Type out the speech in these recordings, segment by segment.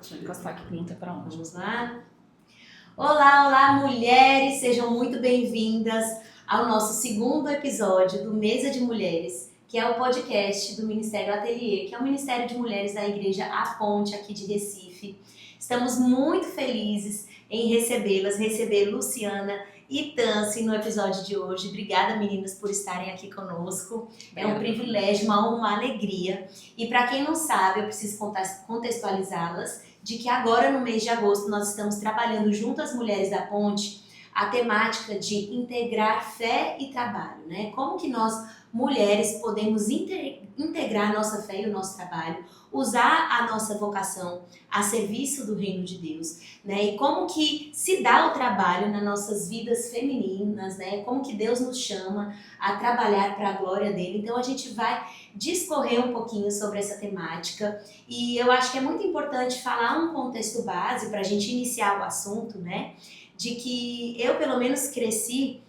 Deixa eu encostar aqui que não tem pra onde. Vamos lá. Olá, olá, mulheres! Sejam muito bem-vindas ao nosso segundo episódio do Mesa de Mulheres, que é o podcast do Ministério Ateliê, que é o Ministério de Mulheres da Igreja A Ponte, aqui de Recife. Estamos muito felizes em recebê-las, receber Luciana e Tanci no episódio de hoje. Obrigada, meninas, por estarem aqui conosco. É um privilégio, uma honra, uma alegria. E para quem não sabe, eu preciso contextualizá-las de que agora, no mês de agosto, nós estamos trabalhando junto às mulheres da Ponte a temática de integrar fé e trabalho, né? Como que nós, mulheres, podemos integrar a nossa fé e o nosso trabalho, usar a nossa vocação a serviço do reino de Deus, né? E como que se dá o trabalho nas nossas vidas femininas, né? Como que Deus nos chama a trabalhar para a glória dele. Então a gente vai discorrer um pouquinho sobre essa temática e eu acho que é muito importante falar um contexto base para a gente iniciar o assunto, né? De que eu, pelo menos, cresci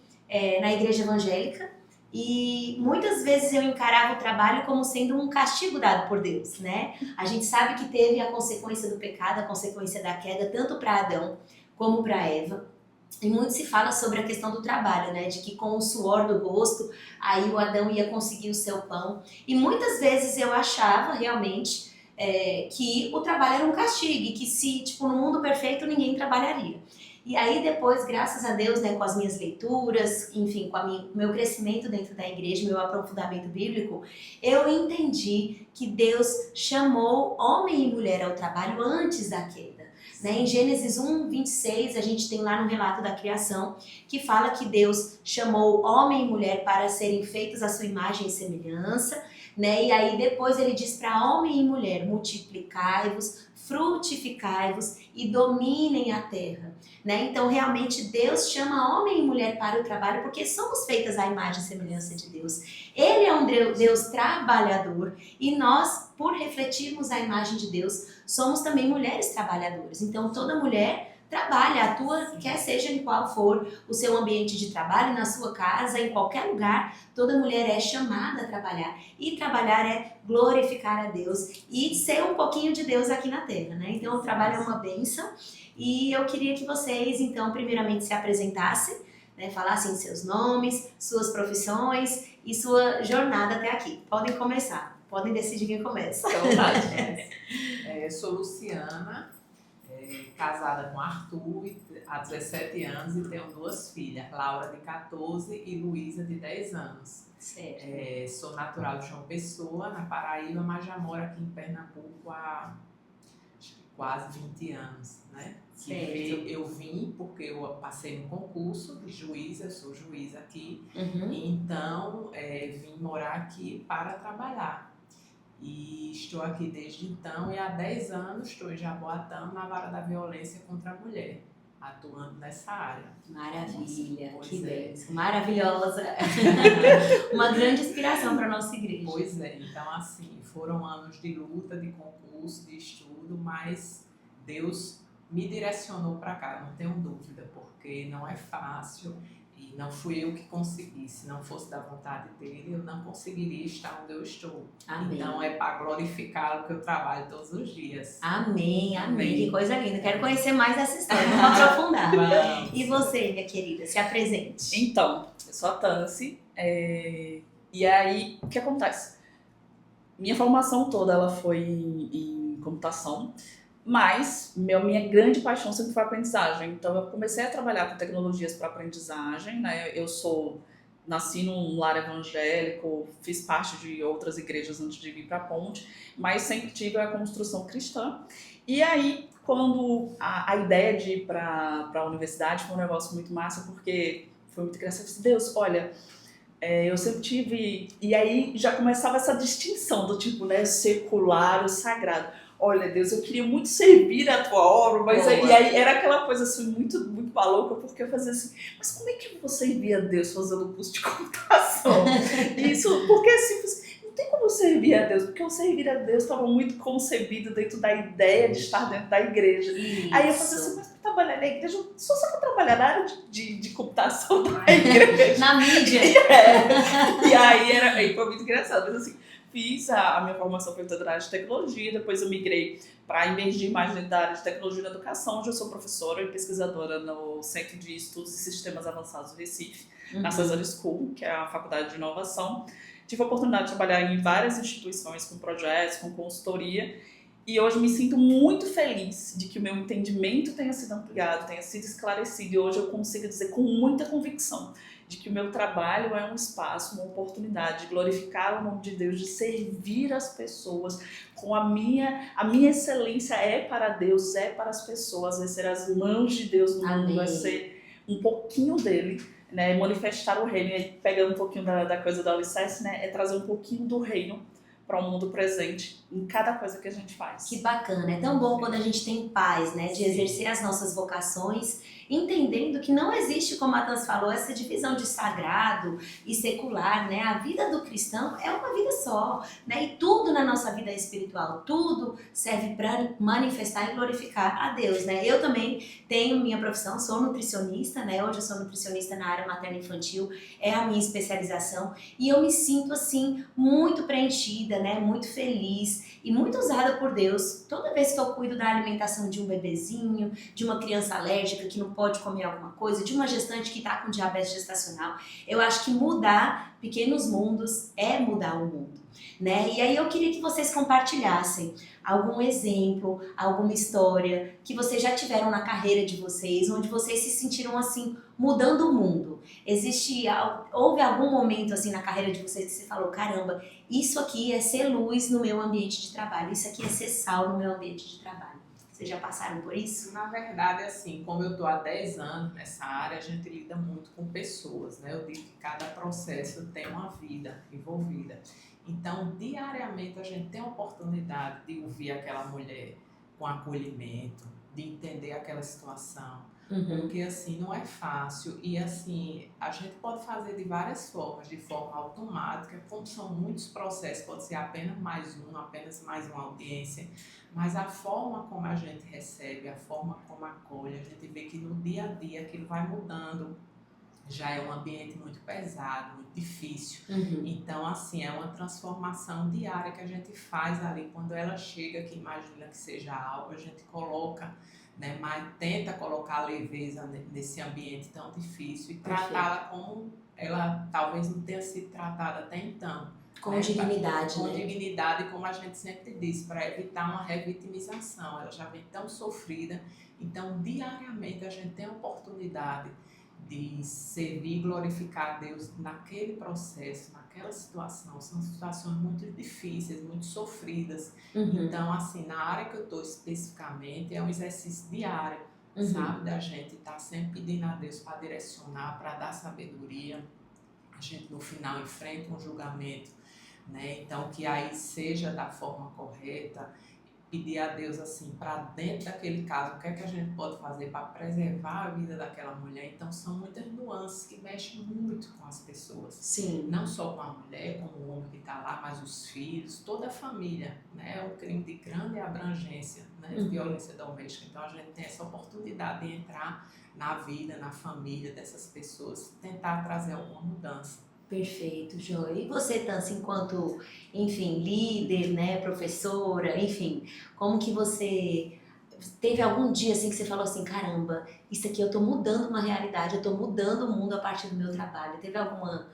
na igreja evangélica e muitas vezes eu encarava o trabalho como sendo um castigo dado por Deus, né? A gente sabe que teve a consequência do pecado, a consequência da queda, tanto para Adão como para Eva. E muito se fala sobre a questão do trabalho, né? De que com o suor do rosto, aí o Adão ia conseguir o seu pão. E muitas vezes eu achava realmente que o trabalho era um castigo e que se, tipo, no mundo perfeito ninguém trabalharia. E aí depois, graças a Deus, né, com as minhas leituras, enfim, com o meu crescimento dentro da igreja, meu aprofundamento bíblico, eu entendi que Deus chamou homem e mulher ao trabalho antes da queda. Né? Em Gênesis 1, 26, a gente tem lá no relato da criação, que fala que Deus chamou homem e mulher para serem feitos à sua imagem e semelhança, né? E aí depois ele diz para homem e mulher, multiplicai-vos, frutificai-vos e dominem a terra. Né? Então realmente Deus chama homem e mulher para o trabalho porque somos feitas à imagem e semelhança de Deus. Ele é um Deus trabalhador e nós, por refletirmos a imagem de Deus, somos também mulheres trabalhadoras. Então toda mulher trabalha, atua, quer seja em qual for o seu ambiente de trabalho, na sua casa, em qualquer lugar, toda mulher é chamada a trabalhar. E trabalhar é glorificar a Deus e ser um pouquinho de Deus aqui na Terra, né? Então o trabalho é uma bênção e eu queria que vocês, então, primeiramente se apresentassem, né? Falassem seus nomes, suas profissões e sua jornada até aqui. Podem começar, podem decidir quem começa. Eu sou Luciana, casada com Arthur há 17 anos e tenho duas filhas, Laura de 14 e Luísa de 10 anos. Certo. Sou natural de João Pessoa, na Paraíba, mas já moro aqui em Pernambuco há quase 20 anos, né? Eu vim porque eu passei no concurso de juíza, eu sou juíza aqui, então vim morar aqui para trabalhar. E estou aqui desde então e há 10 anos estou em Jaboatão na vara da violência contra a mulher, atuando nessa área. Maravilha, Pois que é. bênção, maravilhosa. Uma grande inspiração para a nossa igreja. Pois é, então assim, foram anos de luta, de concurso, de estudo, mas Deus me direcionou para cá, não tenho dúvida, porque não é fácil. E não fui eu que consegui. Se não fosse da vontade dele, eu não conseguiria estar onde eu estou. Amém. Então é para glorificá-lo que eu trabalho todos os dias. Amém, amém. Amém. Que coisa linda. Quero conhecer mais dessa história. Vamos aprofundar. Vamos. E você, minha querida, se apresente. Então, eu sou a Tanci. E aí, o que acontece? Minha formação toda ela foi em computação. Mas minha grande paixão sempre foi a aprendizagem. Então, eu comecei a trabalhar com tecnologias para aprendizagem, né? Nasci num lar evangélico, fiz parte de outras igrejas antes de vir para a Ponte, mas sempre tive a construção cristã. E aí, quando a ideia de ir para a universidade foi um negócio muito massa, porque foi muito engraçado. Eu disse, Deus, olha, eu sempre tive... E aí já começava essa distinção do tipo, né, secular, o sagrado. Olha, Deus, eu queria muito servir a tua obra, mas e aí era aquela coisa assim, muito, muito maluca, porque eu fazia assim, mas como é que eu vou servir a Deus fazendo o curso de computação? Isso, porque assim, não tem como servir a Deus, porque o servir a Deus estava muito concebido dentro da ideia de estar dentro da igreja. Isso. Aí eu fazia assim, mas para trabalhar na igreja, só para trabalhar na área de computação da igreja. Na mídia. E aí foi muito engraçado, mas assim, A minha formação foi toda na área de tecnologia, depois eu migrei para emergir mais dentro da área de tecnologia da educação, onde eu sou professora e pesquisadora no Centro de Estudos e Sistemas Avançados do Recife, na Cesar School, que é a faculdade de inovação. Tive a oportunidade de trabalhar em várias instituições com projetos, com consultoria, e hoje me sinto muito feliz de que o meu entendimento tenha sido ampliado, tenha sido esclarecido, e hoje eu consigo dizer com muita convicção de que o meu trabalho é um espaço, uma oportunidade de glorificar o nome de Deus, de servir as pessoas com a minha excelência é para Deus, é para as pessoas, vai ser as mãos de Deus no mundo, vai ser um pouquinho dele, né, manifestar o reino, e aí, pegando um pouquinho da coisa do alicerce, né, é trazer um pouquinho do reino para o mundo presente em cada coisa que a gente faz. Que bacana, é tão bom quando a gente tem paz, né, de exercer as nossas vocações, entendendo que não existe, como a Tans falou, essa divisão de sagrado e secular, né? A vida do cristão é uma vida só, né? E tudo na nossa vida espiritual, tudo serve para manifestar e glorificar a Deus, né? Eu também tenho minha profissão, sou nutricionista, né? Hoje eu sou nutricionista na área materno-infantil, é a minha especialização, e eu me sinto, assim, muito preenchida, né? Muito feliz e muito usada por Deus toda vez que eu cuido da alimentação de um bebezinho, de uma criança alérgica que não pode comer alguma coisa, de uma gestante que está com diabetes gestacional. Eu acho que mudar pequenos mundos é mudar o mundo, né? E aí eu queria que vocês compartilhassem algum exemplo, alguma história que vocês já tiveram na carreira de vocês, onde vocês se sentiram assim, mudando o mundo. Houve algum momento assim na carreira de vocês que você falou, caramba, isso aqui é ser luz no meu ambiente de trabalho, isso aqui é ser sal no meu ambiente de trabalho. Vocês já passaram por isso? Na verdade, assim, como eu estou há 10 anos nessa área, a gente lida muito com pessoas, né? Eu digo que cada processo tem uma vida envolvida. Então, diariamente, a gente tem a oportunidade de ouvir aquela mulher com acolhimento, de entender aquela situação. Porque, assim, não é fácil. E, assim, a gente pode fazer de várias formas, de forma automática, como são muitos processos, pode ser apenas mais uma audiência. Mas a forma como a gente recebe, a forma como acolhe, a gente vê que no dia a dia aquilo vai mudando. Já é um ambiente muito pesado, muito difícil. Então, assim, é uma transformação diária que a gente faz ali. Quando ela chega, que imagina que seja algo, a gente coloca, né, mas tenta colocar leveza nesse ambiente tão difícil e tratá-la como ela talvez não tenha sido tratada até então. Com dignidade, com né? dignidade, como a gente sempre diz, para evitar uma revitimização. Ela já vem tão sofrida. Então, diariamente, a gente tem a oportunidade de servir e glorificar a Deus naquele processo, naquela situação. São situações muito difíceis, muito sofridas. Então, assim, na área que eu estou especificamente, é um exercício diário, sabe? Da gente estar sempre pedindo a Deus para direcionar, para dar sabedoria. A gente, no final, enfrenta um julgamento, né? Então, que aí seja da forma correta. Pedir a Deus, assim, para dentro daquele caso, o que é que a gente pode fazer para preservar a vida daquela mulher. Então, são muitas nuances que mexem muito com as pessoas. Sim. Não só com a mulher, com o homem que está lá, mas os filhos, toda a família, né? É um crime de grande abrangência, né? De violência doméstica. Então, a gente tem essa oportunidade de entrar na vida, na família dessas pessoas, tentar trazer alguma mudança. Perfeito, Joia. E você, Tans, enquanto, enfim, líder, né, professora, enfim, como que você teve algum dia assim que você falou assim, caramba, isso aqui eu tô mudando uma realidade, eu tô mudando o mundo a partir do meu trabalho. Teve alguma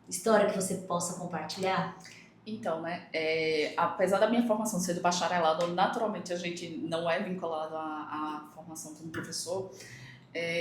história que você possa compartilhar? Então, né, apesar da minha formação ser do bacharelado, naturalmente a gente não é vinculado à formação como professor.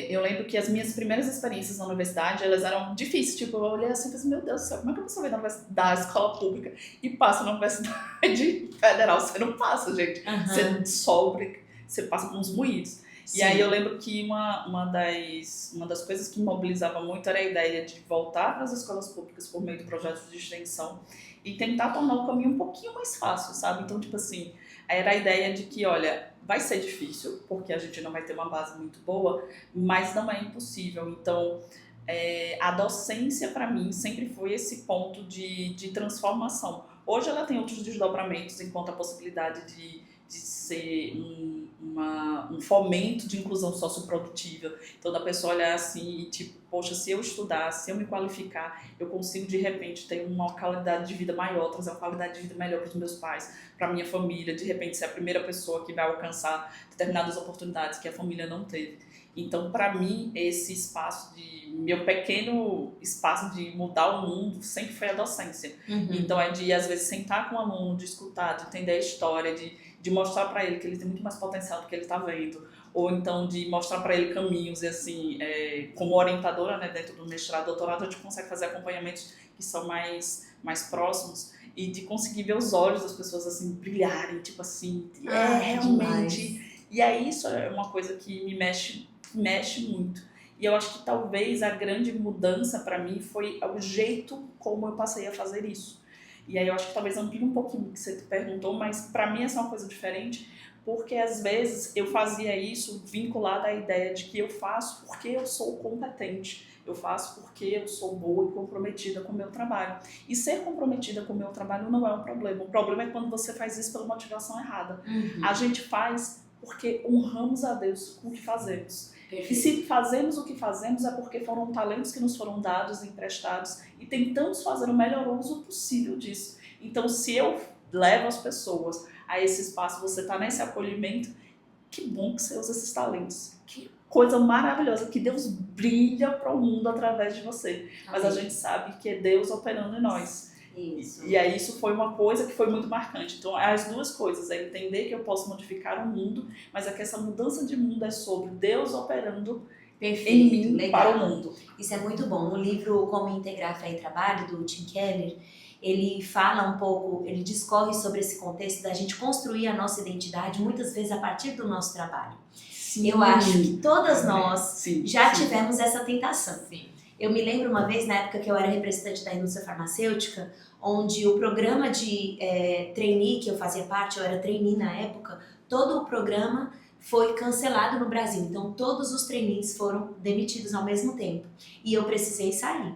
Eu lembro que as minhas primeiras experiências na universidade, elas eram difíceis. Tipo, eu olhei assim e pensei, meu Deus do céu, como é que a pessoa vem da escola pública e passa na universidade federal? Você não passa, gente. Você sofre, você passa por uns moídos. Sim. E aí eu lembro que uma das coisas que me mobilizava muito era a ideia de voltar para as escolas públicas por meio de projetos de extensão e tentar tornar o caminho um pouquinho mais fácil, sabe? Então, tipo assim, era a ideia de que, olha, vai ser difícil, porque a gente não vai ter uma base muito boa, mas não é impossível. Então, a docência, para mim, sempre foi esse ponto de transformação. Hoje ela tem outros desdobramentos, enquanto a possibilidade de ser um fomento de inclusão socioprodutiva. Então, da pessoa olhar assim e tipo, poxa, se eu estudar, se eu me qualificar, eu consigo de repente ter uma qualidade de vida maior, trazer uma qualidade de vida melhor para os meus pais, para minha família, de repente ser a primeira pessoa que vai alcançar determinadas oportunidades que a família não teve. Então, para mim, esse espaço meu pequeno espaço de mudar o mundo sempre foi a docência. Então, é de, às vezes, sentar com o aluno, de escutar, de entender a história, de mostrar para ele que ele tem muito mais potencial do que ele está vendo. Ou então, de mostrar para ele caminhos. E, assim, como orientadora, né, dentro do mestrado, doutorado, a gente consegue fazer acompanhamentos que são mais próximos. E de conseguir ver os olhos das pessoas, assim, brilharem. Tipo assim, realmente... Demais. E aí, isso é uma coisa que me mexe muito. E eu acho que talvez a grande mudança para mim foi o jeito como eu passei a fazer isso. E aí eu acho que talvez amplie um pouquinho o que você perguntou, mas para mim essa é uma coisa diferente, porque às vezes eu fazia isso vinculado à ideia de que eu faço porque eu sou competente, eu faço porque eu sou boa e comprometida com o meu trabalho. E ser comprometida com o meu trabalho não é um problema. O problema é quando você faz isso pela motivação errada. A gente faz porque honramos a Deus com o que fazemos. Perfeito. E se fazemos o que fazemos é porque foram talentos que nos foram dados, emprestados, e tentamos fazer o melhor uso possível disso. Então, se eu levo as pessoas a esse espaço, você está nesse acolhimento, que bom que você usa esses talentos. Que coisa maravilhosa, que Deus brilha para o mundo através de você. Mas a gente sabe que é Deus operando em nós. Isso. E aí isso foi uma coisa que foi muito marcante. Então, as duas coisas, é entender que eu posso modificar o mundo, mas é que essa mudança de mundo é sobre Deus operando em mim, legal. para o mundo. Isso é muito bom. No livro Como Integrar Fé e Trabalho, do Tim Keller, ele fala um pouco, ele discorre sobre esse contexto da gente construir a nossa identidade, muitas vezes a partir do nosso trabalho. Sim. Eu acho que todas nós já sim. tivemos essa tentação. Sim. Eu me lembro uma vez, na época que eu era representante da indústria farmacêutica, onde o programa de trainee, que eu fazia parte, eu era trainee na época, todo o programa foi cancelado no Brasil. Então, todos os trainees foram demitidos ao mesmo tempo. E eu precisei sair.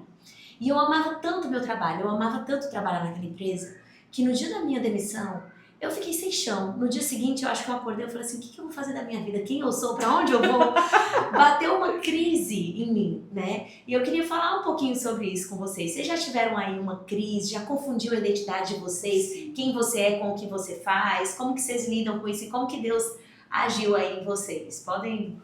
E eu amava tanto o meu trabalho, eu amava tanto trabalhar naquela empresa, que no dia da minha demissão, eu fiquei sem chão. No dia seguinte, eu acho que eu acordei e falei assim, o que eu vou fazer da minha vida? Quem eu sou? Pra onde eu vou? Bateu uma crise em mim, né? E eu queria falar um pouquinho sobre isso com vocês. Vocês já tiveram aí uma crise? Já confundiu a identidade de vocês? Sim. Quem você é com o que você faz? Como que vocês lidam com isso? E como que Deus agiu aí em vocês? Podem...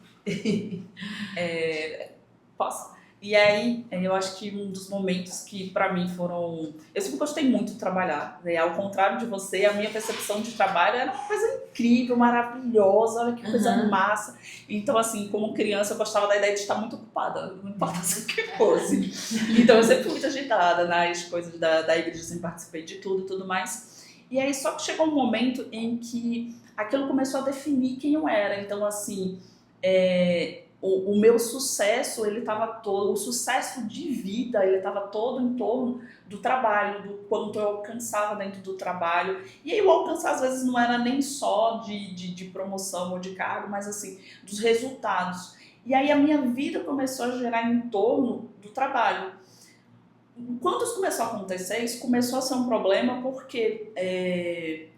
Posso? E aí, eu acho que um dos momentos que pra mim foram... Eu sempre gostei muito de trabalhar, né? Ao contrário de você, a minha percepção de trabalho era uma coisa incrível, maravilhosa, olha que coisa massa. Então, assim, como criança, eu gostava da ideia de estar muito ocupada, não importasse o que fosse. Então, eu sempre fui muito agitada nas coisas da igreja, sempre participei de tudo e tudo mais. E aí, só que chegou um momento em que aquilo começou a definir quem eu era. Então, assim... O meu sucesso, ele estava todo, o sucesso de vida, ele estava todo em torno do trabalho, do quanto eu alcançava dentro do trabalho. E aí o alcançar, às vezes, não era nem só de promoção ou de cargo, mas assim, dos resultados. E aí a minha vida começou a girar em torno do trabalho. Quando isso começou a acontecer, isso começou a ser um problema porque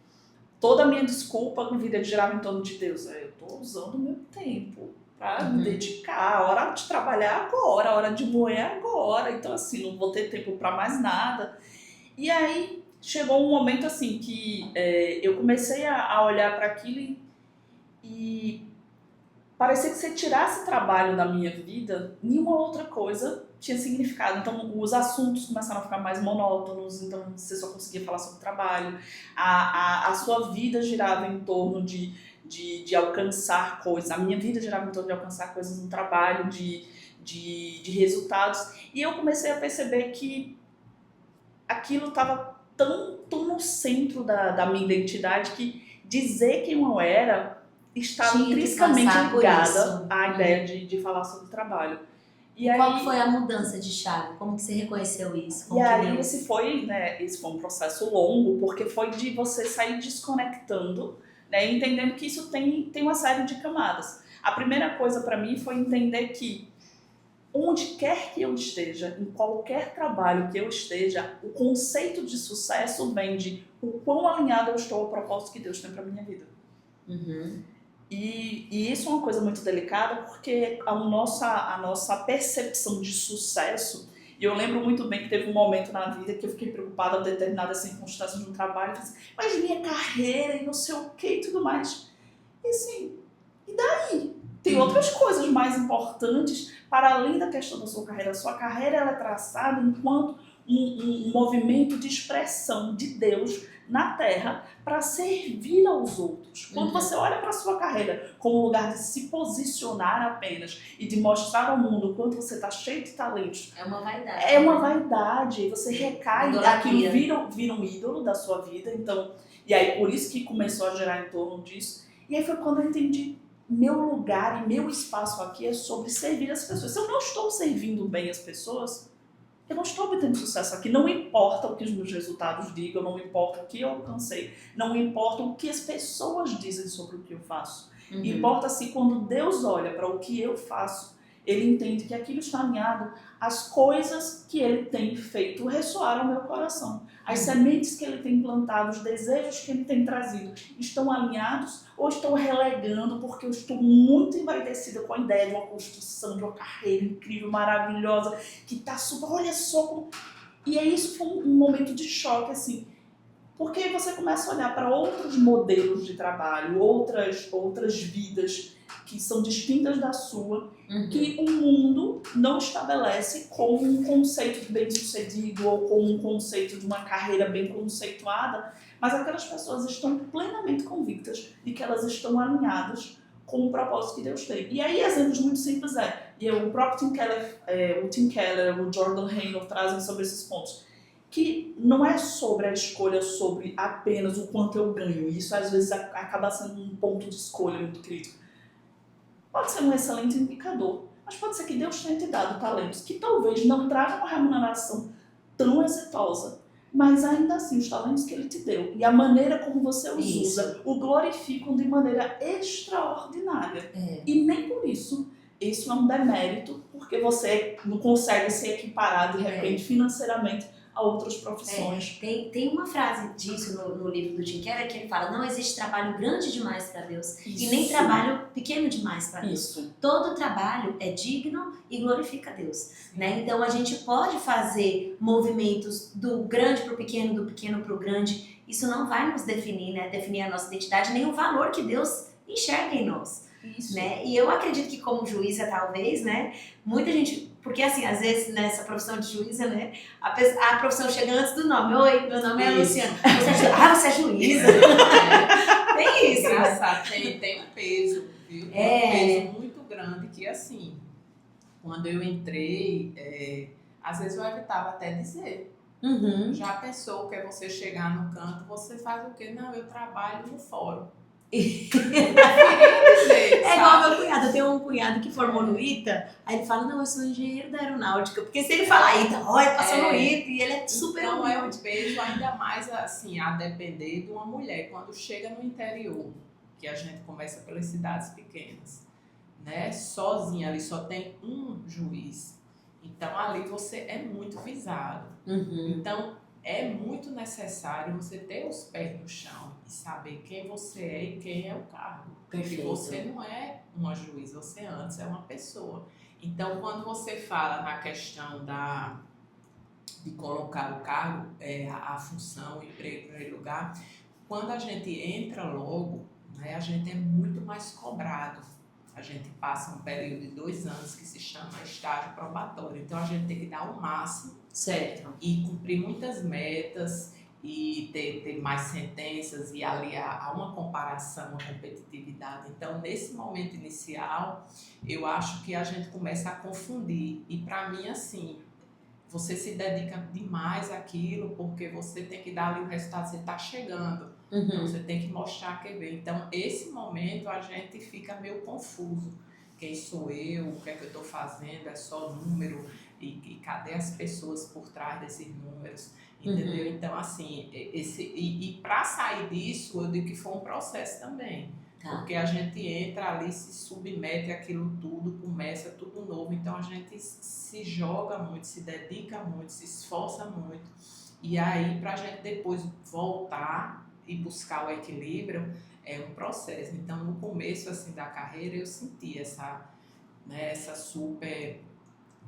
toda a minha desculpa na vida girava em torno de Deus. Eu estou usando o meu tempo para me dedicar, a hora de trabalhar agora, a hora de moer agora, então assim, não vou ter tempo para mais nada. E aí chegou um momento assim que eu comecei a olhar para aquilo e parecia que se tirasse trabalho da minha vida, nenhuma outra coisa tinha significado. Então os assuntos começaram a ficar mais monótonos, então você só conseguia falar sobre trabalho, a sua vida girava em torno de alcançar coisas. A minha vida girava em torno de alcançar coisas no trabalho, de resultados. E eu comecei a perceber que aquilo estava tão no centro da minha identidade que dizer quem eu era estava intrinsecamente ligada à ideia de falar sobre trabalho. E qual que foi a mudança de chave? Como que você reconheceu isso? E aí esse foi um processo longo, porque foi de você sair desconectando, né, entendendo que isso tem uma série de camadas. A primeira coisa para mim foi entender que onde quer que eu esteja, em qualquer trabalho que eu esteja, o conceito de sucesso vem de o quão alinhado eu estou ao propósito que Deus tem para minha vida. E isso é uma coisa muito delicada porque a nossa percepção de sucesso. E eu lembro muito bem que teve um momento na vida que eu fiquei preocupada com determinadas circunstâncias no trabalho. Eu falei assim, mas minha carreira e não sei o que e tudo mais. E assim, e daí? Tem outras coisas mais importantes para além da questão da sua carreira. A sua carreira ela é traçada enquanto um movimento de expressão de Deus na Terra para servir aos outros. Quando você olha para a sua carreira como um lugar de se posicionar apenas e de mostrar ao mundo o quanto você está cheio de talentos, É uma vaidade. é uma vaidade. Você recai, Idolatria. aquilo vira um ídolo da sua vida. Então, e aí por isso que começou a gerar em torno disso. E aí foi quando eu entendi, meu lugar e meu espaço aqui é sobre servir as pessoas. Se eu não estou servindo bem as pessoas, eu não estou obtendo sucesso aqui. Não importa o que os meus resultados digam, não importa o que eu alcancei, não importa o que as pessoas dizem sobre o que eu faço. Importa se quando Deus olha para o que eu faço, ele entende que aquilo está alinhado às coisas que ele tem feito ressoar ao meu coração. As sementes que ele tem plantado, os desejos que ele tem trazido, estão alinhados ou estão relegando porque eu estou muito envaidecida com a ideia de uma construção, de uma carreira incrível, maravilhosa, que está super, olha só como... E aí isso foi um momento de choque, assim, porque aí você começa a olhar para outros modelos de trabalho, outras vidas que são distintas da sua, que o mundo não estabelece como um conceito de bem-sucedido ou como um conceito de uma carreira bem conceituada, mas aquelas pessoas estão plenamente convictas de que elas estão alinhadas com o propósito que Deus tem. E aí exemplos muito simples o próprio Tim Keller, o Jordan Haynor trazem sobre esses pontos, que não é sobre a escolha sobre apenas o quanto eu ganho, isso às vezes acaba sendo um ponto de escolha muito crítico. Pode ser um excelente indicador, mas pode ser que Deus tenha te dado talentos que talvez não tragam uma remuneração tão exitosa, mas ainda assim os talentos que Ele te deu e a maneira como você os usa o glorificam de maneira extraordinária. E nem por isso é um demérito, porque você não consegue se equiparar de repente financeiramente a outras profissões. Tem uma frase disso no livro do Tim Keller que ele fala, não existe trabalho grande demais para Deus e nem trabalho pequeno demais para Deus. Todo trabalho é digno e glorifica Deus. Né? Então a gente pode fazer movimentos do grande para o pequeno, do pequeno para o grande. Isso não vai nos definir, né? Definir a nossa identidade, nem o valor que Deus enxerga em nós. Né? E eu acredito que como juíza, talvez, né? Muita gente... Porque, assim, às vezes, nessa profissão de juíza, né? A profissão chega antes do nome. Oi, meu nome é Luciana. Você é juíza? Tem isso. Engraçado, tem um peso, viu? Tem um peso muito grande que, assim, quando eu entrei, às vezes eu evitava até dizer. Já pensou que é você chegar no canto, você faz o quê? Não, eu trabalho no fórum. É igual meu cunhado, eu tenho um cunhado que formou no ITA, aí ele fala, não, eu sou engenheiro da aeronáutica, porque se ele falar ITA, olha, passou no ITA e ele é super então é um beijo ainda mais assim, a depender de uma mulher, quando chega no interior, que a gente começa pelas cidades pequenas, né, sozinha, ali só tem um juiz, então ali você é muito visado, então é muito necessário você ter os pés no chão e saber quem você é e quem é o cargo. Porque você não é uma juíza, você antes é uma pessoa. Então, quando você fala na questão de colocar o cargo, a função, o emprego em primeiro lugar, quando a gente entra logo, né, a gente é muito mais cobrado. A gente passa um período de 2 anos que se chama estágio probatório. Então, a gente tem que dar o máximo. Certo. E cumprir muitas metas e ter mais sentenças e aliar a uma comparação, uma competitividade. Então, nesse momento inicial, eu acho que a gente começa a confundir. E para mim, assim, você se dedica demais àquilo porque você tem que dar ali o resultado, você está chegando. Então, você tem que mostrar que vem. Então, esse momento a gente fica meio confuso. Quem sou eu? O que é que eu estou fazendo? É só número? E cadê as pessoas por trás desses números? Entendeu? Então, assim, para sair disso, eu digo que foi um processo também. Porque a gente entra ali, se submete àquilo tudo, começa tudo novo. Então, a gente se joga muito, se dedica muito, se esforça muito. E aí, para a gente depois voltar e buscar o equilíbrio, é um processo. Então, no começo assim da carreira, eu senti essa super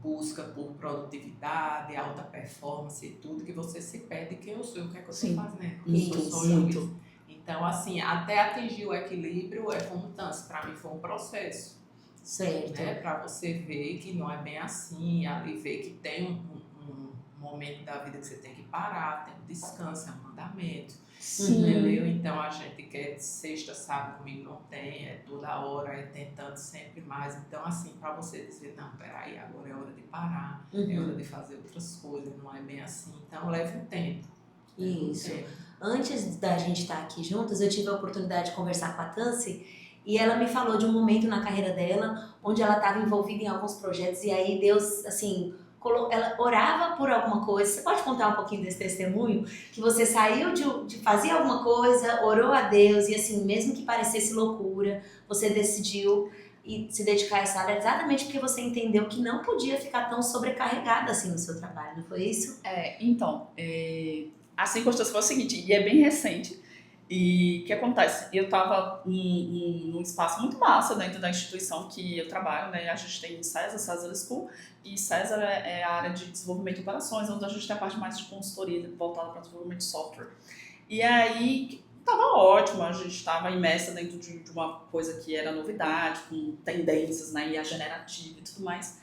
busca por produtividade, alta performance e tudo, que você se perde quem eu sou, o que é que eu estou Sim, fazendo. muito. Então, assim, até atingir o equilíbrio é como tanto, para mim foi um processo. Certo. Né? Para você ver que não é bem assim, ali ver que tem um momento da vida que você tem que parar, tem um descanso, é um mandamento. Sim. Entendeu? Então a gente quer sexta, sábado, comigo não tem, é toda hora, é tentando sempre mais. Então, assim, para você dizer, não, peraí, agora é hora de parar, é hora de fazer outras coisas, não é bem assim. Então leva um tempo. Isso. Antes da gente estar aqui juntas, eu tive a oportunidade de conversar com a Tancy e ela me falou de um momento na carreira dela onde ela estava envolvida em alguns projetos e aí Deus, assim, ela orava por alguma coisa. Você pode contar um pouquinho desse testemunho? Que você saiu de fazer alguma coisa, orou a Deus e assim, mesmo que parecesse loucura, você decidiu se dedicar a essa área exatamente porque você entendeu que não podia ficar tão sobrecarregada assim no seu trabalho, não foi isso? Então, a circunstância foi o seguinte, e é bem recente. E o que acontece? Eu estava num espaço muito massa dentro da instituição que eu trabalho, né? A gente tem César School, e César é a área de desenvolvimento de operações, onde a gente tem a parte mais de consultoria voltada para desenvolvimento de software. E aí, estava ótimo, a gente estava imersa dentro de uma coisa que era novidade, com tendências, né? IA generativa e tudo mais.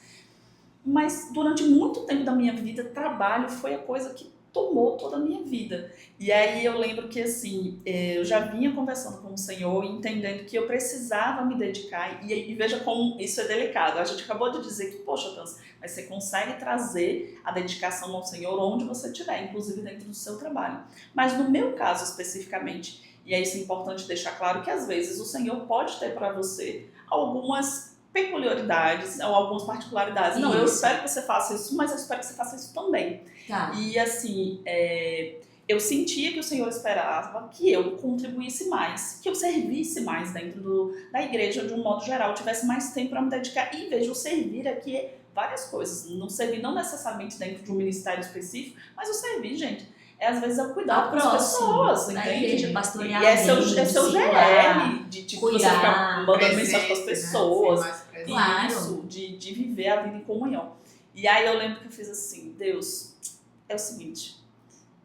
Mas durante muito tempo da minha vida, trabalho foi a coisa que tomou toda a minha vida. E aí eu lembro que assim, eu já vinha conversando com o Senhor, entendendo que eu precisava me dedicar, e veja como isso é delicado. A gente acabou de dizer que, poxa, Tans, mas você consegue trazer a dedicação ao Senhor onde você estiver, inclusive dentro do seu trabalho. Mas no meu caso especificamente, e é isso importante deixar claro, que às vezes o Senhor pode ter para você algumas peculiaridades ou algumas particularidades. Não, eu espero que você faça isso, mas eu espero que você faça isso também. Tá. E assim, eu sentia que o Senhor esperava que eu contribuísse mais, que eu servisse mais dentro da igreja de um modo geral, tivesse mais tempo para me dedicar. E veja, o servir aqui várias coisas. Não servir não necessariamente dentro de um ministério específico, mas o servir, gente, às vezes é o cuidar das pessoas, na entende? igreja, pastorear, e é seu GR, de tipo, você ficar mandando mensagem para as pessoas. Né? Claro. Isso, de viver a vida em comunhão. E aí eu lembro que eu fiz assim, Deus, é o seguinte,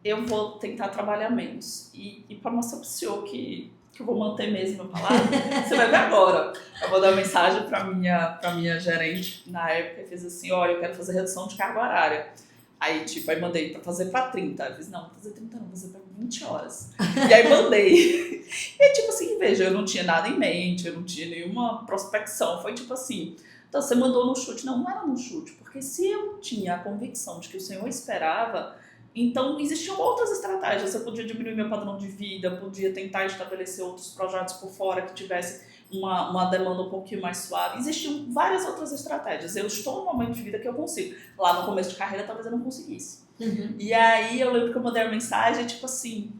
eu vou tentar trabalhar menos. E para mostrar pro Senhor que eu vou manter mesmo a palavra, você vai ver agora. Eu vou dar uma mensagem para minha gerente na época e fiz assim, olha, eu quero fazer redução de carga horária. Aí, aí mandei pra fazer pra 30. Eu fiz, não, vou fazer 30 não, vou fazer pra 20 horas. E aí mandei. E assim, veja, eu não tinha nada em mente, eu não tinha nenhuma prospecção. Foi assim, então você mandou no chute. Não era no chute, porque se eu tinha a convicção de que o Senhor esperava, então existiam outras estratégias. Eu podia diminuir meu padrão de vida, podia tentar estabelecer outros projetos por fora que tivesse uma demanda um pouquinho mais suave. Existiam várias outras estratégias. Eu estou num momento de vida que eu consigo. Lá no começo de carreira, talvez eu não conseguisse. E aí, eu lembro que eu mandei uma mensagem, assim,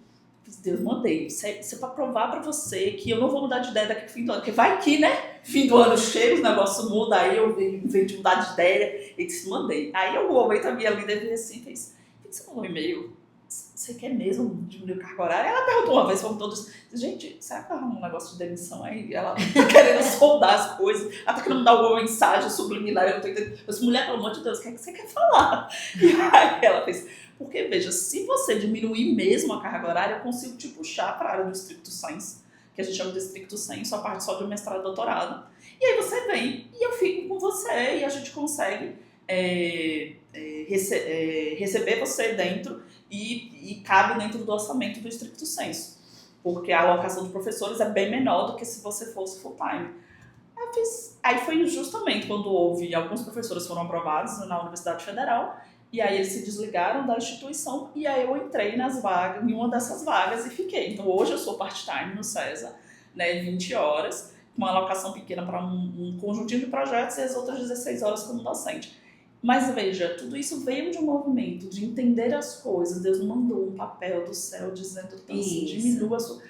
Deus, mandei. Isso é pra provar pra você que eu não vou mudar de ideia daqui pro fim do ano. Porque vai que, né? Fim do ano chega, os negócios mudam, aí eu venho de mudar de ideia. E disse, mandei. Aí, eu momento, a minha líder veio assim, fez, por que você mandou um e-mail? Você quer mesmo diminuir o carga horária? Ela perguntou uma vez, foram todos, gente, será que ela arruma um negócio de demissão aí? Ela tá querendo soldar as coisas, ela tá querendo dar alguma mensagem subliminar, eu não tô entendendo. Eu disse, mulher, pelo amor de Deus, o que é que você quer falar? E aí ela fez, porque veja, se você diminuir mesmo a carga horária, eu consigo te puxar para a área do stricto sensu, que a gente chama de stricto sensu, a parte só de mestrado e doutorado. E aí você vem e eu fico com você e a gente consegue receber você dentro e cabe dentro do orçamento do stricto sensu, porque a alocação de professores é bem menor do que se você fosse full time. Aí foi justamente quando alguns professores foram aprovados na Universidade Federal, e aí eles se desligaram da instituição, e aí eu entrei em uma dessas vagas e fiquei. Então hoje eu sou part-time no César, né, 20 horas, com uma alocação pequena para um conjuntinho de projetos e as outras 16 horas como docente. Mas veja, tudo isso veio de um movimento de entender as coisas. Deus mandou um papel do céu dizendo, diminua a sua...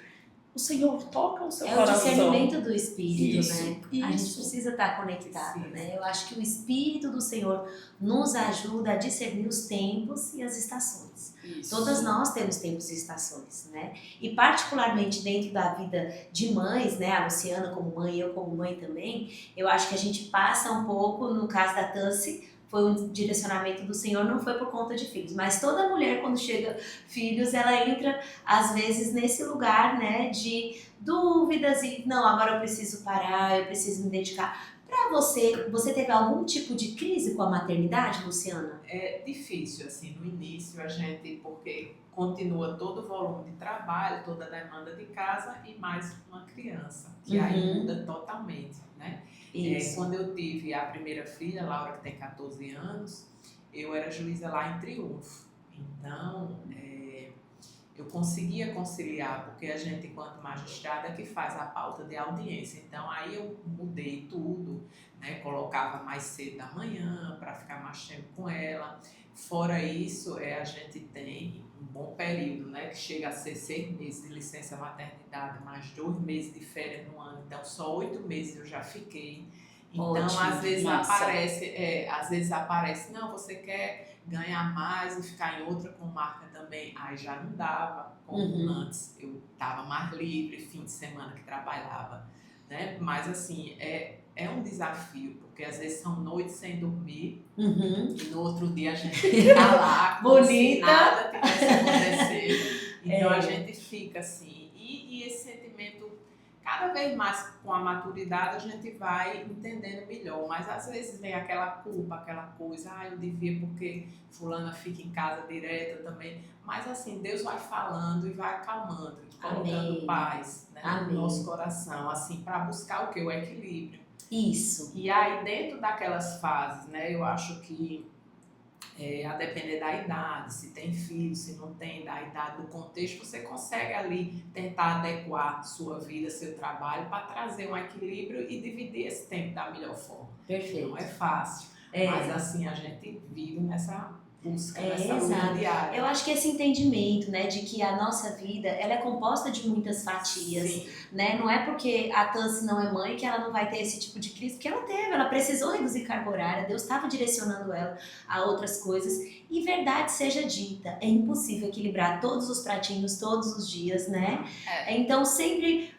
o Senhor toca o seu É o coração. discernimento do Espírito, Isso, né? A gente isso. precisa estar conectado, Precisa. né? Eu acho que o Espírito do Senhor nos ajuda a discernir os tempos e as estações. Isso. Todas nós temos tempos e estações, né? E particularmente dentro da vida de mães, né? A Luciana como mãe, eu como mãe também, eu acho que a gente passa um pouco, no caso da Tancy, foi um direcionamento do Senhor, não foi por conta de filhos, mas toda mulher quando chega filhos, ela entra às vezes nesse lugar, né, de dúvidas e não, agora eu preciso parar, eu preciso me dedicar. Para você teve algum tipo de crise com a maternidade, Luciana? É difícil, assim, no início a gente, porque continua todo o volume de trabalho, toda a demanda de casa e mais uma criança, que aí muda totalmente, né? Quando eu tive a primeira filha, Laura, que tem 14 anos, eu era juíza lá em Triunfo. Então, eu conseguia conciliar, porque a gente, enquanto magistrada, é que faz a pauta de audiência. Então, aí eu mudei tudo, né? Colocava mais cedo da manhã para ficar mais tempo com ela. Fora isso, a gente tem um bom período, né? Que chega a ser 6 meses de licença maternidade, mais 2 meses de férias no ano. Então, só 8 meses eu já fiquei. Então, Ótimo, às vezes massa. aparece, não, você quer ganhar mais e ficar em outra comarca também. Aí já não dava, como antes. Eu estava mais livre, fim de semana que trabalhava, né? Mas, assim, é um desafio, porque às vezes são noites sem dormir e no outro dia a gente tá lá como se nada tivesse acontecido. Então a gente fica assim, e esse sentimento, cada vez mais com a maturidade a gente vai entendendo melhor, mas às vezes vem aquela culpa, aquela coisa, eu devia porque fulana fica em casa direto também, mas assim, Deus vai falando e vai acalmando, colocando paz, né, no nosso coração, assim, para buscar o que? O equilíbrio. Isso. E aí, dentro daquelas fases, né, eu acho que a depender da idade, se tem filho, se não tem, da idade, do contexto, você consegue ali tentar adequar sua vida, seu trabalho, para trazer um equilíbrio e dividir esse tempo da melhor forma. Perfeito. Não é fácil, mas assim, a gente vive nessa busca, nessa luta exato. diária. Eu acho que esse entendimento, né, de que a nossa vida, ela é composta de muitas fatias, Sim. né? Não é porque a Tancy não é mãe que ela não vai ter esse tipo de crise, porque ela teve, ela precisou reduzir carga horária, Deus estava direcionando ela a outras coisas. E verdade seja dita, é impossível equilibrar todos os pratinhos todos os dias, né? Então sempre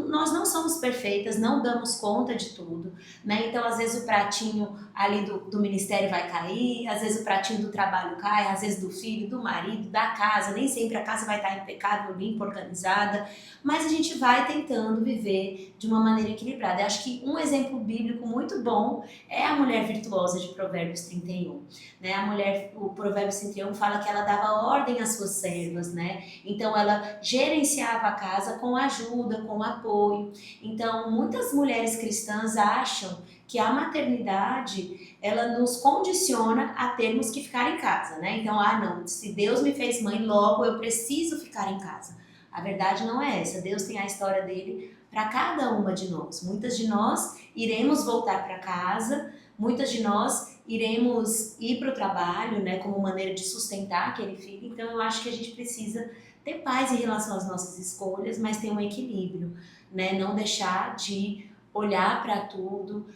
nós não somos perfeitas, não damos conta de tudo, né? Então às vezes o pratinho ali do ministério vai cair, às vezes o pratinho do trabalho cai, às vezes do filho, do marido, da casa, nem sempre a casa vai estar impecável, limpa, organizada, mas a gente vai tentando viver de uma maneira equilibrada. Eu acho que um exemplo bíblico muito bom é a mulher virtuosa de Provérbios 31, né? O Provérbios 31 fala que ela dava ordem às suas servas, né? Então ela gerenciava a casa com ajuda, com apoio. Então muitas mulheres cristãs acham que a maternidade, ela nos condiciona a termos que ficar em casa, né? Então, não, se Deus me fez mãe, logo eu preciso ficar em casa. A verdade não é essa. Deus tem a história dele para cada uma de nós. Muitas de nós iremos voltar para casa, muitas de nós iremos ir para o trabalho, né, como maneira de sustentar aquele filho. Então, eu acho que a gente precisa ter paz em relação às nossas escolhas, mas ter um equilíbrio, né? Não deixar de olhar para tudo,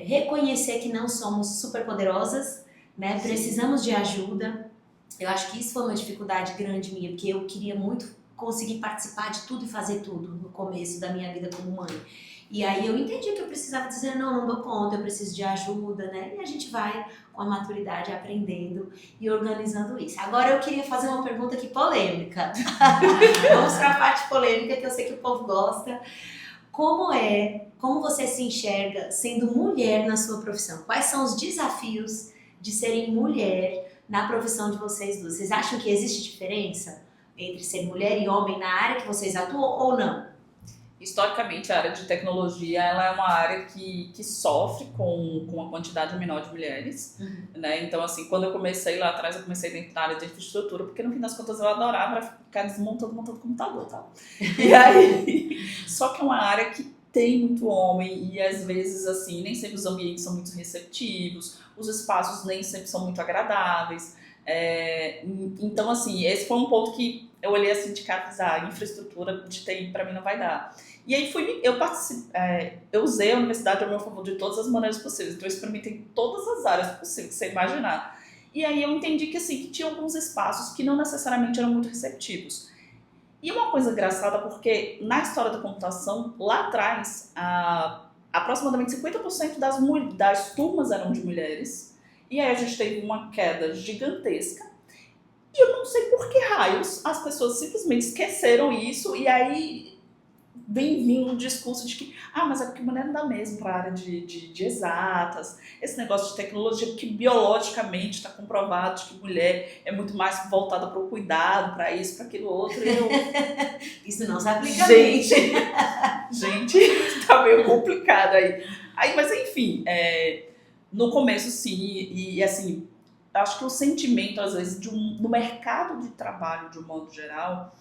reconhecer que não somos superpoderosas, né? Precisamos de ajuda. Eu acho que isso foi uma dificuldade grande minha, porque eu queria muito conseguir participar de tudo e fazer tudo no começo da minha vida como mãe. E aí eu entendi que eu precisava dizer, não dou conta, eu preciso de ajuda, né? E a gente vai, com a maturidade, aprendendo e organizando isso. Agora eu queria fazer uma pergunta aqui polêmica. Vamos para a parte polêmica, que eu sei que o povo gosta. Como você se enxerga sendo mulher na sua profissão? Quais são os desafios de serem mulher na profissão de vocês duas? Vocês acham que existe diferença entre ser mulher e homem na área que vocês atuam ou não? Historicamente, a área de tecnologia ela é uma área que sofre com uma quantidade menor de mulheres, né? Então, assim, quando eu comecei lá atrás, eu comecei dentro da área de infraestrutura, porque no fim das contas eu adorava ficar montando computador, tá? E aí, só que é uma área que tem muito homem e às vezes, assim, nem sempre os ambientes são muito receptivos, os espaços nem sempre são muito agradáveis. Então, assim, esse foi um ponto que eu olhei assim de cara e fiz, a infraestrutura de TI para mim não vai dar. E aí eu usei a universidade ao meu favor de todas as maneiras possíveis. Então eu experimentei todas as áreas possíveis que você imaginar. E aí eu entendi que assim, que tinha alguns espaços que não necessariamente eram muito receptivos. E uma coisa engraçada, porque na história da computação, lá atrás, aproximadamente 50% das turmas eram de mulheres. E aí a gente teve uma queda gigantesca. E eu não sei por que raios as pessoas simplesmente esqueceram isso. E aí vem vindo um discurso de que, mas é porque mulher não dá mesmo para a área de exatas. Esse negócio de tecnologia, que biologicamente está comprovado de que mulher é muito mais voltada para o cuidado, para isso, para aquilo outro. E eu, Isso não se aplica a mim. Gente, tá meio complicado aí. Mas enfim, no começo sim, e assim, acho que o sentimento, às vezes, no mercado de trabalho, de um modo geral,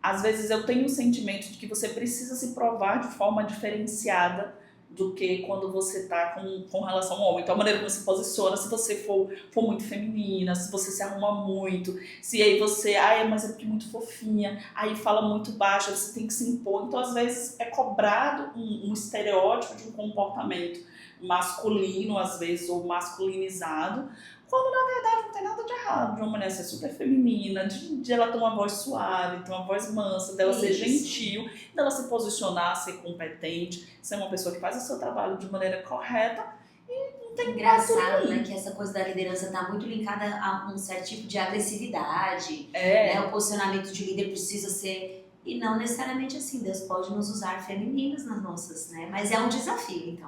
às vezes eu tenho o sentimento de que você precisa se provar de forma diferenciada do que quando você está com relação ao homem. Então, a maneira como você se posiciona, se você for muito feminina, se você se arruma muito, se aí você, mas é porque é muito fofinha, aí fala muito baixo, você tem que se impor. Então, às vezes, é cobrado um estereótipo de um comportamento masculino, às vezes, ou masculinizado, quando na verdade não tem nada de errado de uma mulher ser super feminina, de ela ter uma voz suave, ter uma voz mansa, dela ser gentil, dela se posicionar, ser competente, ser uma pessoa que faz o seu trabalho de maneira correta e não tem engraçado, né, que essa coisa da liderança está muito linkada a um certo tipo de agressividade, né? O posicionamento de líder precisa ser, e não necessariamente assim, Deus pode nos usar femininas nas nossas, né? Mas é um desafio, então.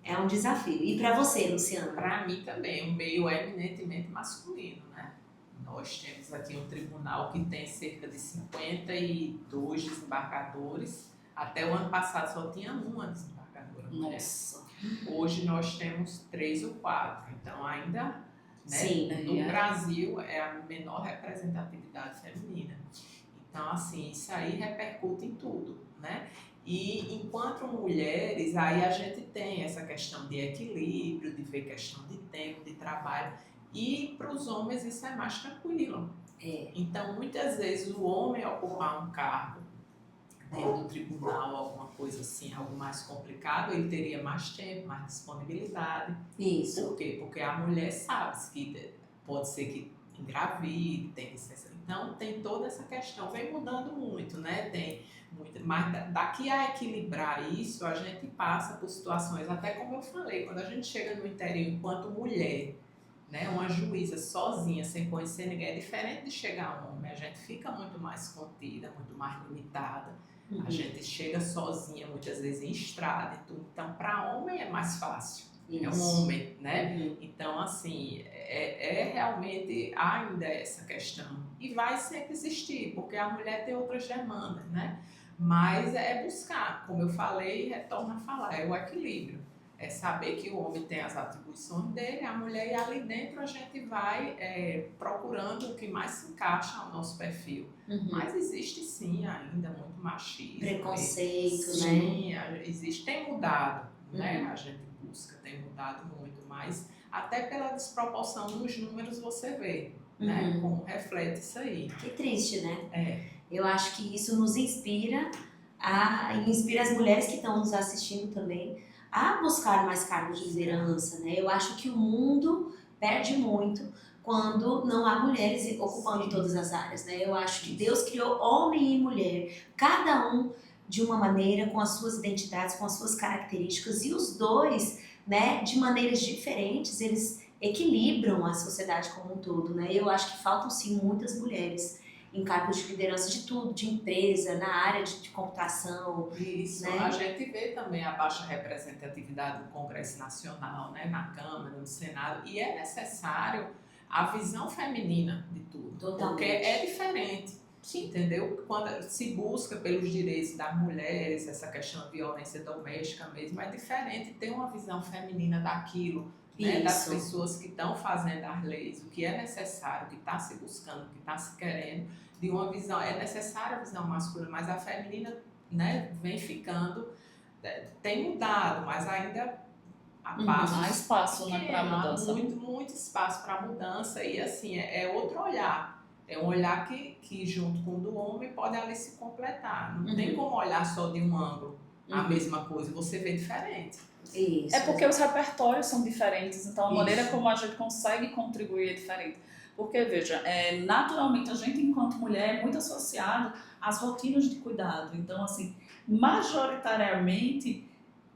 É um desafio. E para você, Luciana? Para mim também, um meio eminentemente masculino, né? Nós temos aqui um tribunal que tem cerca de 52 desembargadores. Até o ano passado só tinha uma desembargadora. Nossa. Hoje nós temos 3 ou 4. Então ainda, né? Sim, no Brasil é a menor representatividade feminina. Então assim, isso aí repercute em tudo, né? E enquanto mulheres, aí a gente tem essa questão de equilíbrio, de ver questão de tempo, de trabalho. E para os homens isso é mais tranquilo. Então, muitas vezes o homem ocupar um cargo dentro do tribunal, alguma coisa assim, algo mais complicado, ele teria mais tempo, mais disponibilidade. Isso. Por quê? Porque a mulher sabe que pode ser que engravide, tem licença. Então, tem toda essa questão. Vem mudando muito, né? Mas daqui a equilibrar isso, a gente passa por situações, até como eu falei, quando a gente chega no interior enquanto mulher, né, uma juíza sozinha, sem conhecer ninguém, é diferente de chegar um homem. A gente fica muito mais contida, muito mais limitada. A gente chega sozinha, muitas vezes em estrada e tudo. Então, para homem é mais fácil. Isso. É um homem, né? Então, assim, realmente ainda essa questão. E vai sempre existir, porque a mulher tem outras demandas, né? Mas é buscar, como eu falei, retorno a falar, é o equilíbrio. É saber que o homem tem as atribuições dele, a mulher, e ali dentro a gente vai procurando o que mais se encaixa ao nosso perfil. Mas existe sim ainda muito machismo. Preconceito, né? Sim, existe, tem mudado, né? A gente busca, tem mudado muito, mas até pela desproporção nos números você vê, né? Como reflete isso aí. Que triste, né? Eu acho que isso nos inspira as mulheres que estão nos assistindo também a buscar mais cargos de liderança, né? Eu acho que o mundo perde muito quando não há mulheres ocupando todas as áreas, né? Eu acho que Deus criou homem e mulher, cada um de uma maneira, com as suas identidades, com as suas características, e os dois, né, de maneiras diferentes, eles equilibram a sociedade como um todo, né? Eu acho que faltam sim muitas mulheres em cargos de liderança de tudo, de empresa, na área de computação. Isso, né? A gente vê também a baixa representatividade do Congresso Nacional, né? Na Câmara, no Senado, e é necessário a visão feminina de tudo. Totalmente. Porque é diferente, entendeu? Quando se busca pelos direitos das mulheres, essa questão de violência doméstica mesmo, é diferente ter uma visão feminina daquilo, né, das pessoas que estão fazendo as leis, o que é necessário, o que está se buscando, o que está se querendo, de uma visão, é necessária a visão masculina, mas a feminina, né, vem ficando, tem mudado, mas ainda há passos Há espaço, né, para pequenos, há mudança. muito espaço para mudança e assim, é outro olhar. É um olhar que junto com o do homem pode ali se completar. Não tem como olhar só de um ângulo a mesma coisa, você vê diferente. Isso. É porque os repertórios são diferentes, então a maneira Isso. como a gente consegue contribuir é diferente. Porque, veja, naturalmente a gente, enquanto mulher, é muito associado às rotinas de cuidado. Então, assim, majoritariamente,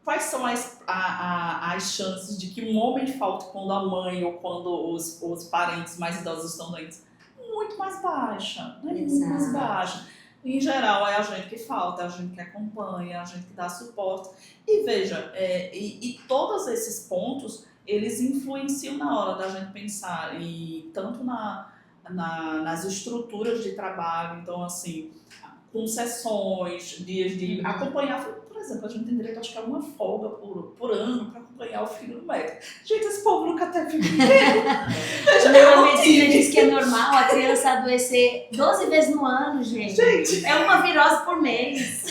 quais são as chances de que um homem falte quando a mãe ou quando os parentes mais idosos estão doentes? Muito mais baixa, né? Muito mais Exato. baixa. Em geral, é a gente que falta, é a gente que acompanha, é a gente que dá suporte. E veja, e todos esses pontos, eles influenciam na hora da gente pensar, tanto nas estruturas de trabalho, então, assim, concessões, dias de acompanhar. Por exemplo, a gente tem direito, acho que a uma folga por ano para acompanhar o filho no médico. Gente, esse povo nunca teve dinheiro. A medicina diz que é normal a criança adoecer 12 vezes no ano, gente. É uma virose por mês.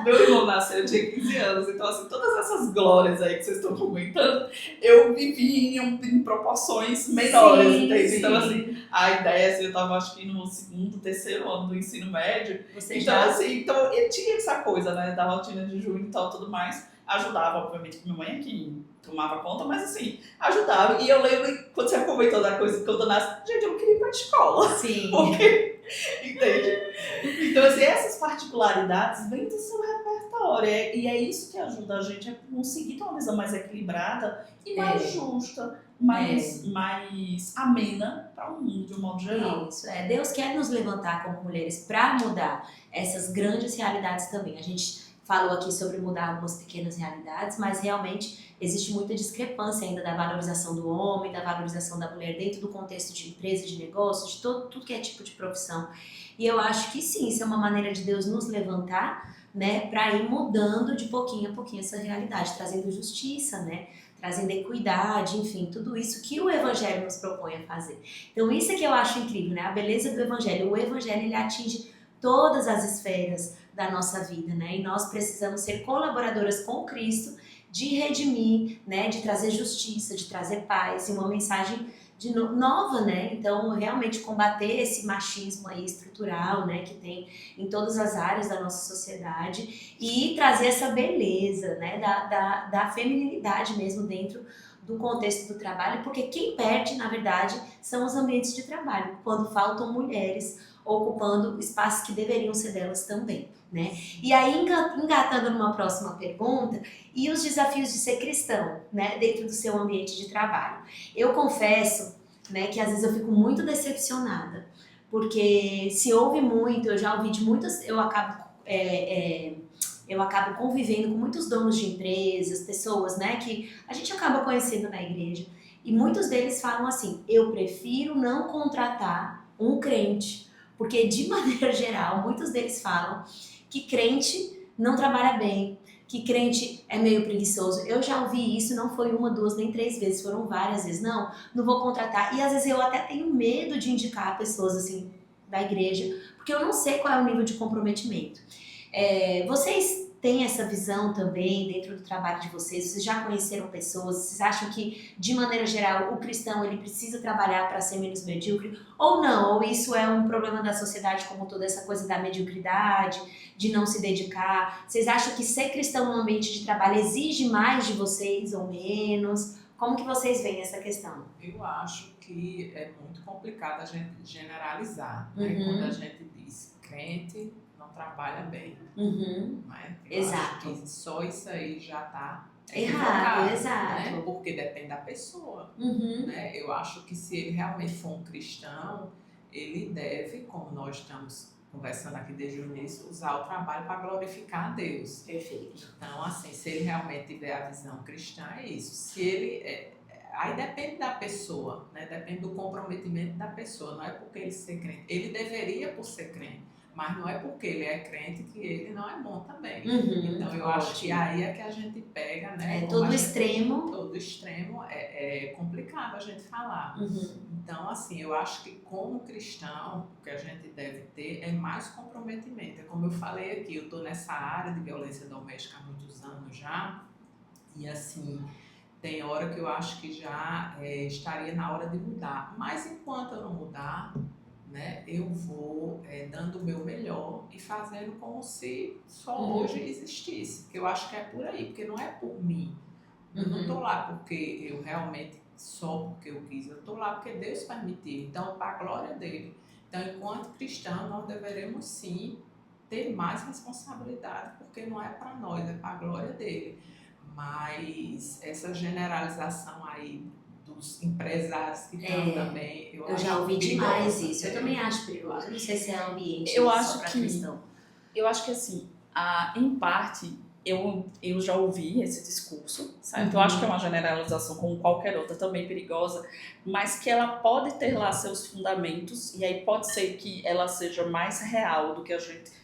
Meu irmão nasceu, eu tinha 15 anos, então assim, todas essas glórias aí que vocês estão comentando, eu vivi em proporções menores, entende? Então assim, a ideia, assim, eu tava acho que no segundo, terceiro ano do ensino médio, então eu tinha essa coisa, né, da rotina de junho e tal, tudo mais, ajudava, obviamente, que minha mãe aqui tomava conta, mas assim, ajudava, e eu lembro, quando você comentou da coisa, quando eu nasci, gente, eu não queria ir pra escola. Sim. Porque, entende? Então, assim, essas particularidades vêm do seu repertório. E é isso que ajuda a gente a conseguir ter uma visão mais equilibrada e mais justa, mais amena para o mundo de um modo geral. Isso, Deus quer nos levantar como mulheres para mudar essas grandes realidades também. A gente falou aqui sobre mudar algumas pequenas realidades, mas realmente existe muita discrepância ainda da valorização do homem, da valorização da mulher dentro do contexto de empresa, de negócio, de tudo que é tipo de profissão. E eu acho que sim, isso é uma maneira de Deus nos levantar, né, para ir mudando de pouquinho a pouquinho essa realidade, trazendo justiça, né, trazendo equidade, enfim, tudo isso que o Evangelho nos propõe a fazer. Então isso é que eu acho incrível, né, a beleza do Evangelho. O Evangelho, ele atinge todas as esferas da nossa vida, né, e nós precisamos ser colaboradoras com Cristo de redimir, né, de trazer justiça, de trazer paz e uma mensagem nova, né? Então, realmente combater esse machismo aí estrutural, né, que tem em todas as áreas da nossa sociedade e trazer essa beleza, né, da feminilidade mesmo dentro do contexto do trabalho, porque quem perde, na verdade, são os ambientes de trabalho, quando faltam mulheres ocupando espaços que deveriam ser delas também, né? E aí, engatando numa próxima pergunta, e os desafios de ser cristão, né, dentro do seu ambiente de trabalho? Eu confesso, né, que às vezes eu fico muito decepcionada, porque se ouve muito, eu já ouvi de muitas, eu acabo convivendo com muitos donos de empresas, pessoas, né, que a gente acaba conhecendo na igreja, e muitos deles falam assim: eu prefiro não contratar um crente, porque de maneira geral, muitos deles falam que crente não trabalha bem, que crente é meio preguiçoso. Eu já ouvi isso, não foi uma, duas, nem três vezes, foram várias vezes. Não vou contratar. E às vezes eu até tenho medo de indicar pessoas assim da igreja, porque eu não sei qual é o nível de comprometimento. Vocês têm essa visão também dentro do trabalho de vocês? Vocês já conheceram pessoas? Vocês acham que, de maneira geral, o cristão ele precisa trabalhar para ser menos medíocre? Ou não? Ou isso é um problema da sociedade como toda essa coisa da mediocridade, de não se dedicar? Vocês acham que ser cristão no ambiente de trabalho exige mais de vocês ou menos? Como que vocês veem essa questão? Eu acho que é muito complicado a gente generalizar, né? Quando a gente diz crente não trabalha bem, né? Exato. Acho que só isso aí já está errado, né? exato. Porque depende da pessoa, né? Eu acho que se ele realmente for um cristão, ele deve, como nós estamos conversando aqui desde o início, usar o trabalho para glorificar a Deus. Perfeito. Então, assim, se ele realmente tiver a visão cristã, é isso. Se ele... aí depende da pessoa, né? Depende do comprometimento da pessoa. Não é porque ele ser crente. Ele deveria por ser crente, mas não é porque ele é crente que ele não é bom também. Então, eu acho que aí é que a gente pega, né? Todo extremo. Todo extremo é complicado a gente falar. Então, assim, eu acho que como cristão, o que a gente deve ter é mais comprometimento. É como eu falei aqui, eu estou nessa área de violência doméstica há muitos anos já, e assim, tem hora que eu acho que já estaria na hora de mudar. Mas enquanto eu não mudar, né, eu vou dando o meu melhor e fazendo como se só hoje existisse. Que eu acho que é por aí, porque não é por mim. Eu não estou lá porque eu realmente, só porque eu quis, eu estou lá porque Deus permitiu. Então, para a glória dele. Então, enquanto cristão, nós deveremos sim ter mais responsabilidade, porque não é para nós, é para a glória dele. Mas essa generalização aí dos empresários que estão também, eu já ouvi demais isso. Eu também acho perigoso. Eu não sei se é ambiente só para cristão. Eu acho que assim, em parte, eu já ouvi esse discurso, certo? Eu acho que é uma generalização como qualquer outra, também perigosa, mas que ela pode ter lá seus fundamentos, e aí pode ser que ela seja mais real do que a gente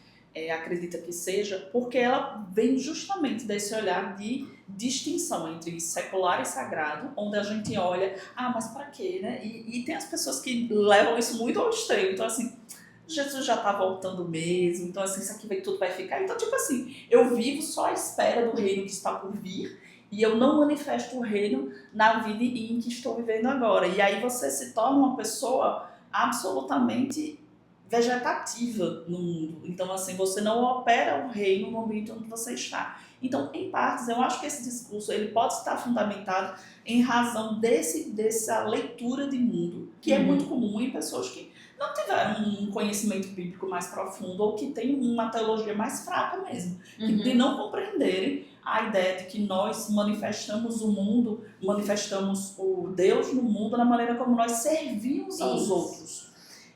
acredita que seja, porque ela vem justamente desse olhar de distinção entre secular e sagrado, onde a gente olha, mas para quê, né? E tem as pessoas que levam isso muito ao extremo, então assim, Jesus já tá voltando mesmo, então assim, isso aqui tudo vai ficar. Então, tipo assim, eu vivo só à espera do reino que está por vir e eu não manifesto o reino na vida em que estou vivendo agora. E aí você se torna uma pessoa absolutamente vegetativa no mundo. Então, assim, você não opera o reino no ambiente onde você está. Então, em partes, eu acho que esse discurso ele pode estar fundamentado em razão dessa leitura de mundo, que é muito comum em pessoas que não tiveram um conhecimento bíblico mais profundo ou que têm uma teologia mais fraca mesmo, de não compreenderem a ideia de que nós manifestamos o mundo, manifestamos o Deus no mundo na maneira como nós servimos aos outros.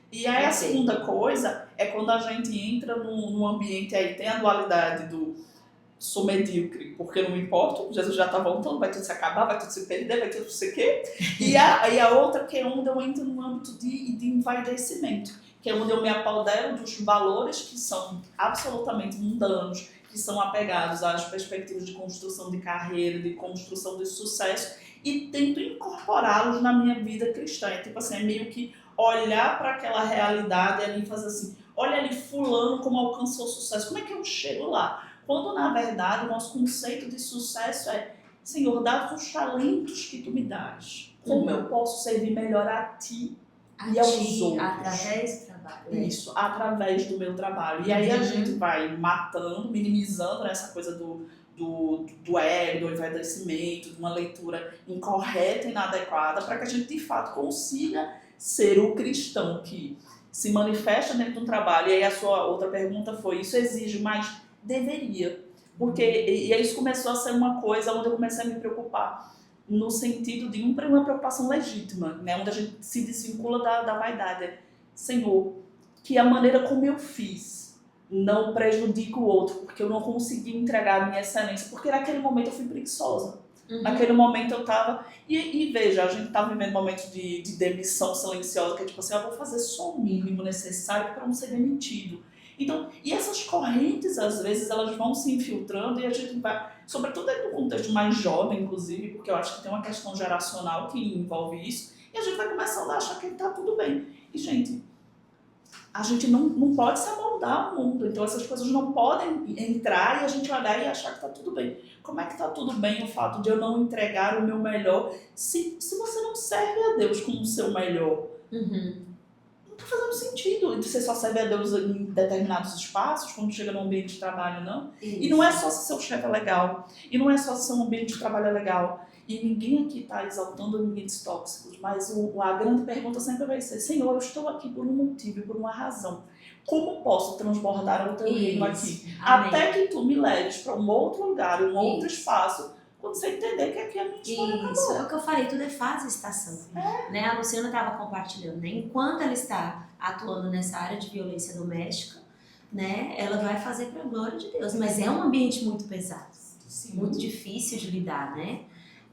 E aí a segunda coisa é quando a gente entra num ambiente aí, tem a dualidade do sou medíocre, porque não me importo, Jesus já está voltando, vai tudo se acabar, vai tudo se perder, vai tudo não sei o quê. E a outra que é onde eu entro num âmbito de envaidecimento, que é onde eu me apodero dos valores que são absolutamente mundanos, que são apegados às perspectivas de construção de carreira, de construção de sucesso, e tento incorporá-los na minha vida cristã. É tipo assim, é meio que olhar para aquela realidade ali e fazer assim, olha ali fulano como alcançou sucesso, como é que eu chego lá? Quando, na verdade, o nosso conceito de sucesso é Senhor, dados os talentos que tu me dás, como eu posso servir melhor a ti e aos outros? Através do trabalho. Isso, através do meu trabalho. E aí a gente vai matando, minimizando essa coisa do ego, do envaidecimento, de uma leitura incorreta e inadequada, para que a gente, de fato, consiga ser o cristão que se manifesta dentro do trabalho. E aí a sua outra pergunta foi, isso exige mais? Deveria, porque e isso começou a ser uma coisa onde eu comecei a me preocupar no sentido de uma preocupação legítima, né? Onde a gente se desvincula da vaidade. Senhor, que a maneira como eu fiz não prejudique o outro, porque eu não consegui entregar a minha excelência, porque naquele momento eu fui preguiçosa. Naquele momento eu estava... E veja, a gente está vivendo momentos de demissão silenciosa, que é tipo assim, eu vou fazer só o mínimo necessário para não ser demitido. Então, e essas correntes, às vezes, elas vão se infiltrando e a gente vai, sobretudo no contexto mais jovem, inclusive, porque eu acho que tem uma questão geracional que envolve isso, e a gente vai começando a achar que está tudo bem. E, gente, a gente não pode se amoldar ao mundo, então essas coisas não podem entrar e a gente olhar e achar que está tudo bem. Como é que está tudo bem o fato de eu não entregar o meu melhor se você não serve a Deus como o seu melhor? Não está fazendo sentido. Você só serve a Deus em determinados espaços, quando chega no ambiente de trabalho, não. Isso. E não é só se seu chefe é legal, e não é só se seu ambiente de trabalho é legal. E ninguém aqui está exaltando ambientes tóxicos, mas a grande pergunta sempre vai ser, Senhor, eu estou aqui por um motivo, por uma razão. Como posso transbordar o teu reino aqui? Amém. Até que tu me leves para um outro lugar, um outro espaço, quando você entender que aqui a minha história acabou. Isso, é o que eu falei, tudo é fase e estação. Né? A Luciana estava compartilhando, né? Enquanto ela está atuando nessa área de violência doméstica, né? Ela vai fazer para a glória de Deus, mas é um ambiente muito pesado, muito difícil de lidar, né?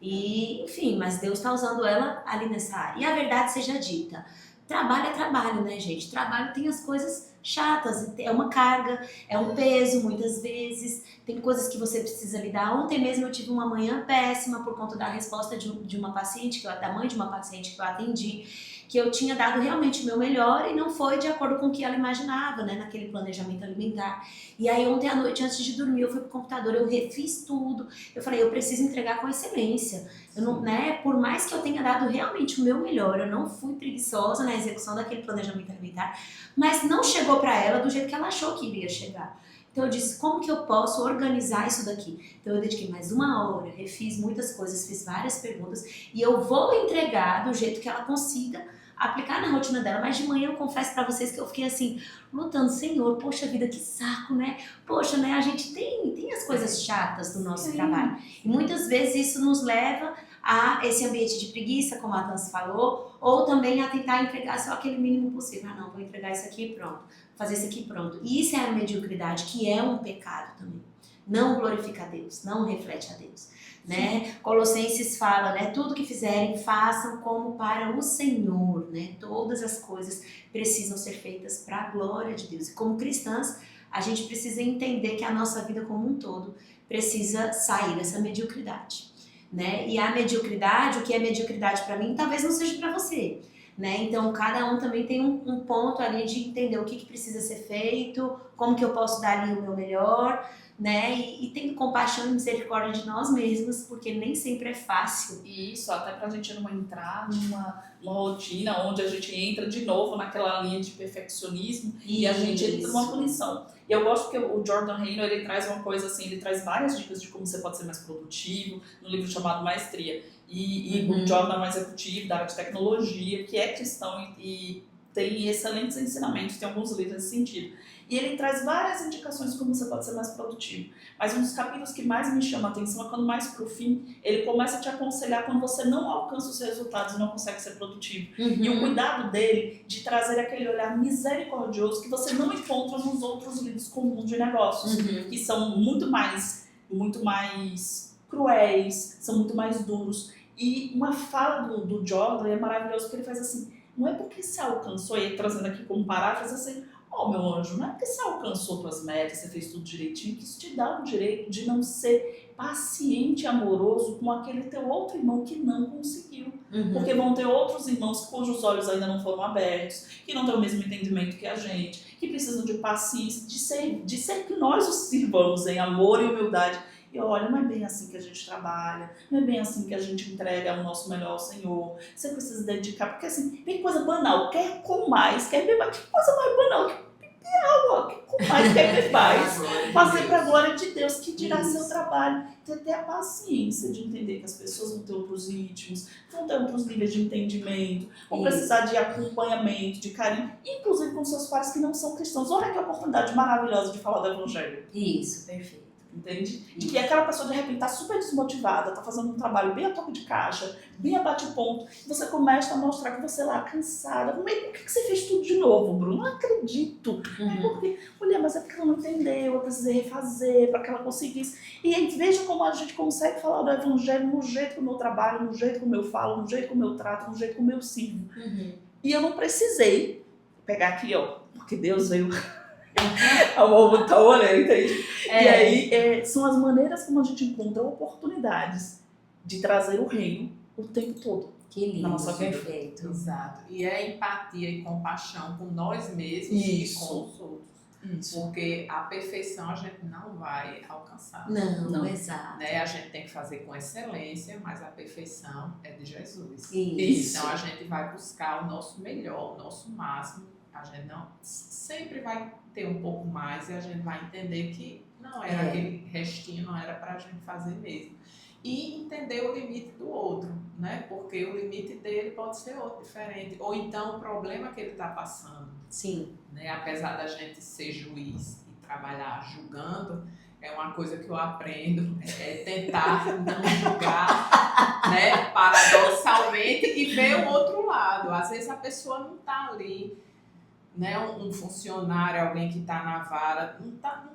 E, enfim, mas Deus está usando ela ali nessa área. E a verdade seja dita, trabalho é trabalho, né, gente? Trabalho tem as coisas chatas, é uma carga, é um peso muitas vezes, tem coisas que você precisa lidar. Ontem mesmo eu tive uma manhã péssima por conta da resposta de uma paciente, da mãe de uma paciente que eu atendi, que eu tinha dado realmente o meu melhor e não foi de acordo com o que ela imaginava, né, naquele planejamento alimentar. E aí ontem à noite, antes de dormir, eu fui pro computador, eu refiz tudo. Eu falei, eu preciso entregar com excelência. Eu não, né, por mais que eu tenha dado realmente o meu melhor, eu não fui preguiçosa na execução daquele planejamento alimentar, mas não chegou para ela do jeito que ela achou que iria chegar. Então eu disse, como que eu posso organizar isso daqui? Então eu dediquei mais 1 hora, refiz muitas coisas, fiz várias perguntas e eu vou entregar do jeito que ela consiga aplicar na rotina dela. Mas de manhã eu confesso pra vocês que eu fiquei assim, lutando, Senhor, poxa vida, que saco, né? Poxa, né, a gente tem as coisas chatas do nosso trabalho. E muitas vezes isso nos leva a esse ambiente de preguiça, como a Tansi falou, ou também a tentar entregar só aquele mínimo possível. Ah, não, vou entregar isso aqui e pronto. Fazer isso aqui pronto. E isso é a mediocridade, que é um pecado também. Não glorifica a Deus, não reflete a Deus. Né? Colossenses fala, né? Tudo que fizerem, façam como para o Senhor. Né? Todas as coisas precisam ser feitas para a glória de Deus. E como cristãs, a gente precisa entender que a nossa vida como um todo precisa sair dessa mediocridade. Né? E a mediocridade, o que é mediocridade para mim, talvez não seja para você. Né? Então, cada um também tem um ponto ali de entender o que precisa ser feito, como que eu posso dar ali o meu melhor, né? E tendo compaixão e misericórdia de nós mesmos, porque nem sempre é fácil. Isso, até pra gente não entrar numa rotina onde a gente entra de novo naquela linha de perfeccionismo e a gente entra numa punição. E eu gosto que o Jordan Reino, ele traz uma coisa assim, ele traz várias dicas de como você pode ser mais produtivo, no livro chamado Maestria. E o Jordan é um executivo da área de tecnologia, que é cristão e tem excelentes ensinamentos, tem alguns livros nesse sentido. E ele traz várias indicações de como você pode ser mais produtivo. Mas um dos capítulos que mais me chama a atenção é quando mais pro fim, ele começa a te aconselhar quando você não alcança os resultados e não consegue ser produtivo. E o cuidado dele de trazer aquele olhar misericordioso que você não encontra nos outros livros comuns de negócios, que são muito mais cruéis, são muito mais duros. E uma fala do Jordan é maravilhosa, porque ele faz assim, não é porque você alcançou, e ele trazendo aqui como paráfrase assim, meu anjo, não é porque você alcançou suas metas, você fez tudo direitinho, que isso te dá o direito de não ser paciente e amoroso com aquele teu outro irmão que não conseguiu. Porque vão ter outros irmãos cujos olhos ainda não foram abertos, que não têm o mesmo entendimento que a gente, que precisam de paciência, de ser que nós os sirvamos em amor e humildade. E olha, não é bem assim que a gente trabalha, não é bem assim que a gente entrega o nosso melhor ao Senhor. Você precisa dedicar, porque assim, vem coisa banal, quer com mais, quer beber, que coisa mais banal, que beber água, que com mais, quer beber mais. Fazer para a glória de Deus, que dirá seu trabalho. Ter a paciência de entender que as pessoas vão ter outros ritmos, vão ter outros níveis de entendimento, vão precisar de acompanhamento, de carinho, inclusive com seus pais que não são cristãos. Olha que oportunidade maravilhosa de falar do Evangelho. Isso, perfeito. Entende? E que aquela pessoa de repente está super desmotivada, está fazendo um trabalho bem a toque de caixa, bem a bate-ponto, e você começa a mostrar que você lá cansada. Por que você fez tudo de novo, Bruno? Não acredito. Porque, mulher, mas é porque ela não entendeu, eu precisei refazer para que ela conseguisse. E aí, veja como a gente consegue falar do Evangelho no jeito como eu trabalho, no jeito como eu falo, no jeito como eu trato, no jeito como eu sirvo. E eu não precisei pegar aqui, ó, porque Deus veio. Entende? E aí são as maneiras como a gente encontra oportunidades de trazer o reino o tempo todo. Que lindo, na nossa vida. perfeito. Exato. E é empatia e compaixão com nós mesmos Isso. e com os outros. Porque a perfeição a gente não vai alcançar. Não, exato. Né? A gente tem que fazer com excelência, mas a perfeição é de Jesus. Isso. Então a gente vai buscar o nosso melhor, o nosso máximo. A gente não sempre vai ter um pouco mais e a gente vai entender que não era aquele restinho, não era pra gente fazer mesmo. E entender o limite do outro, né? Porque o limite dele pode ser outro, diferente. Ou então o problema que ele está passando. Sim. Né? Apesar da gente ser juiz e trabalhar julgando, é uma coisa que eu aprendo, é tentar não julgar, né? Paradoxalmente, e ver o outro lado. Às vezes a pessoa não está ali, né? Um funcionário, alguém que está na vara, não tá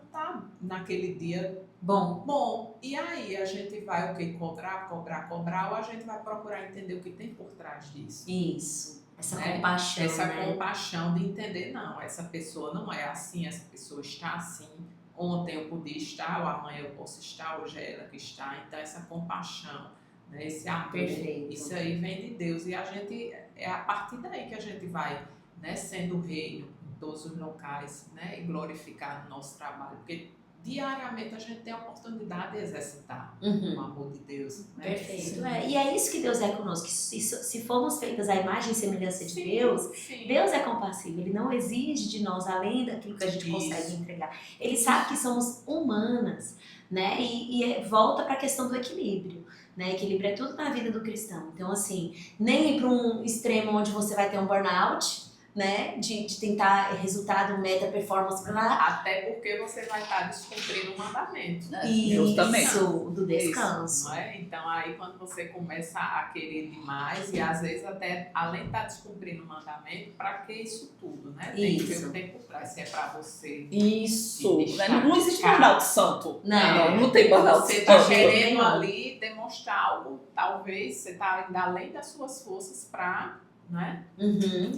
naquele dia bom. E aí a gente vai o quê? Cobrar, ou a gente vai procurar entender o que tem por trás disso. Isso. Essa né? compaixão, Essa né? compaixão de entender, não, essa pessoa não é assim, essa pessoa está assim. Ontem eu podia estar, ou amanhã eu posso estar, hoje é ela que está. Então essa compaixão, né? Esse amor, Perfeito. isso aí vem de Deus. E a gente, é a partir daí que a gente vai, né, sendo o reino em todos os locais, né, e glorificar o nosso trabalho. Porque diariamente a gente tem a oportunidade de exercitar o amor de Deus. Né? Perfeito. E é isso que Deus é conosco. Se formos feitas à imagem e semelhança de Deus, Sim. Deus é compassivo. Ele não exige de nós além daquilo que a gente consegue entregar. Ele sabe que somos humanas, né? E volta para a questão do equilíbrio. Né? Equilíbrio é tudo na vida do cristão. Então, assim, nem ir para um extremo onde você vai ter um burnout, né? De tentar resultado, meta, performance, até porque você vai estar descumprindo o mandamento. Isso, do descanso. Isso, não é? Então aí quando você começa a querer demais e às vezes até além de estar descumprindo o mandamento, para que isso tudo, né? Tem que ter um tempo pra, se é para você. Isso. Não existe burnout santo. Não tem burnout santo. Você está querendo ali demonstrar algo, talvez você está indo além das suas forças para, né?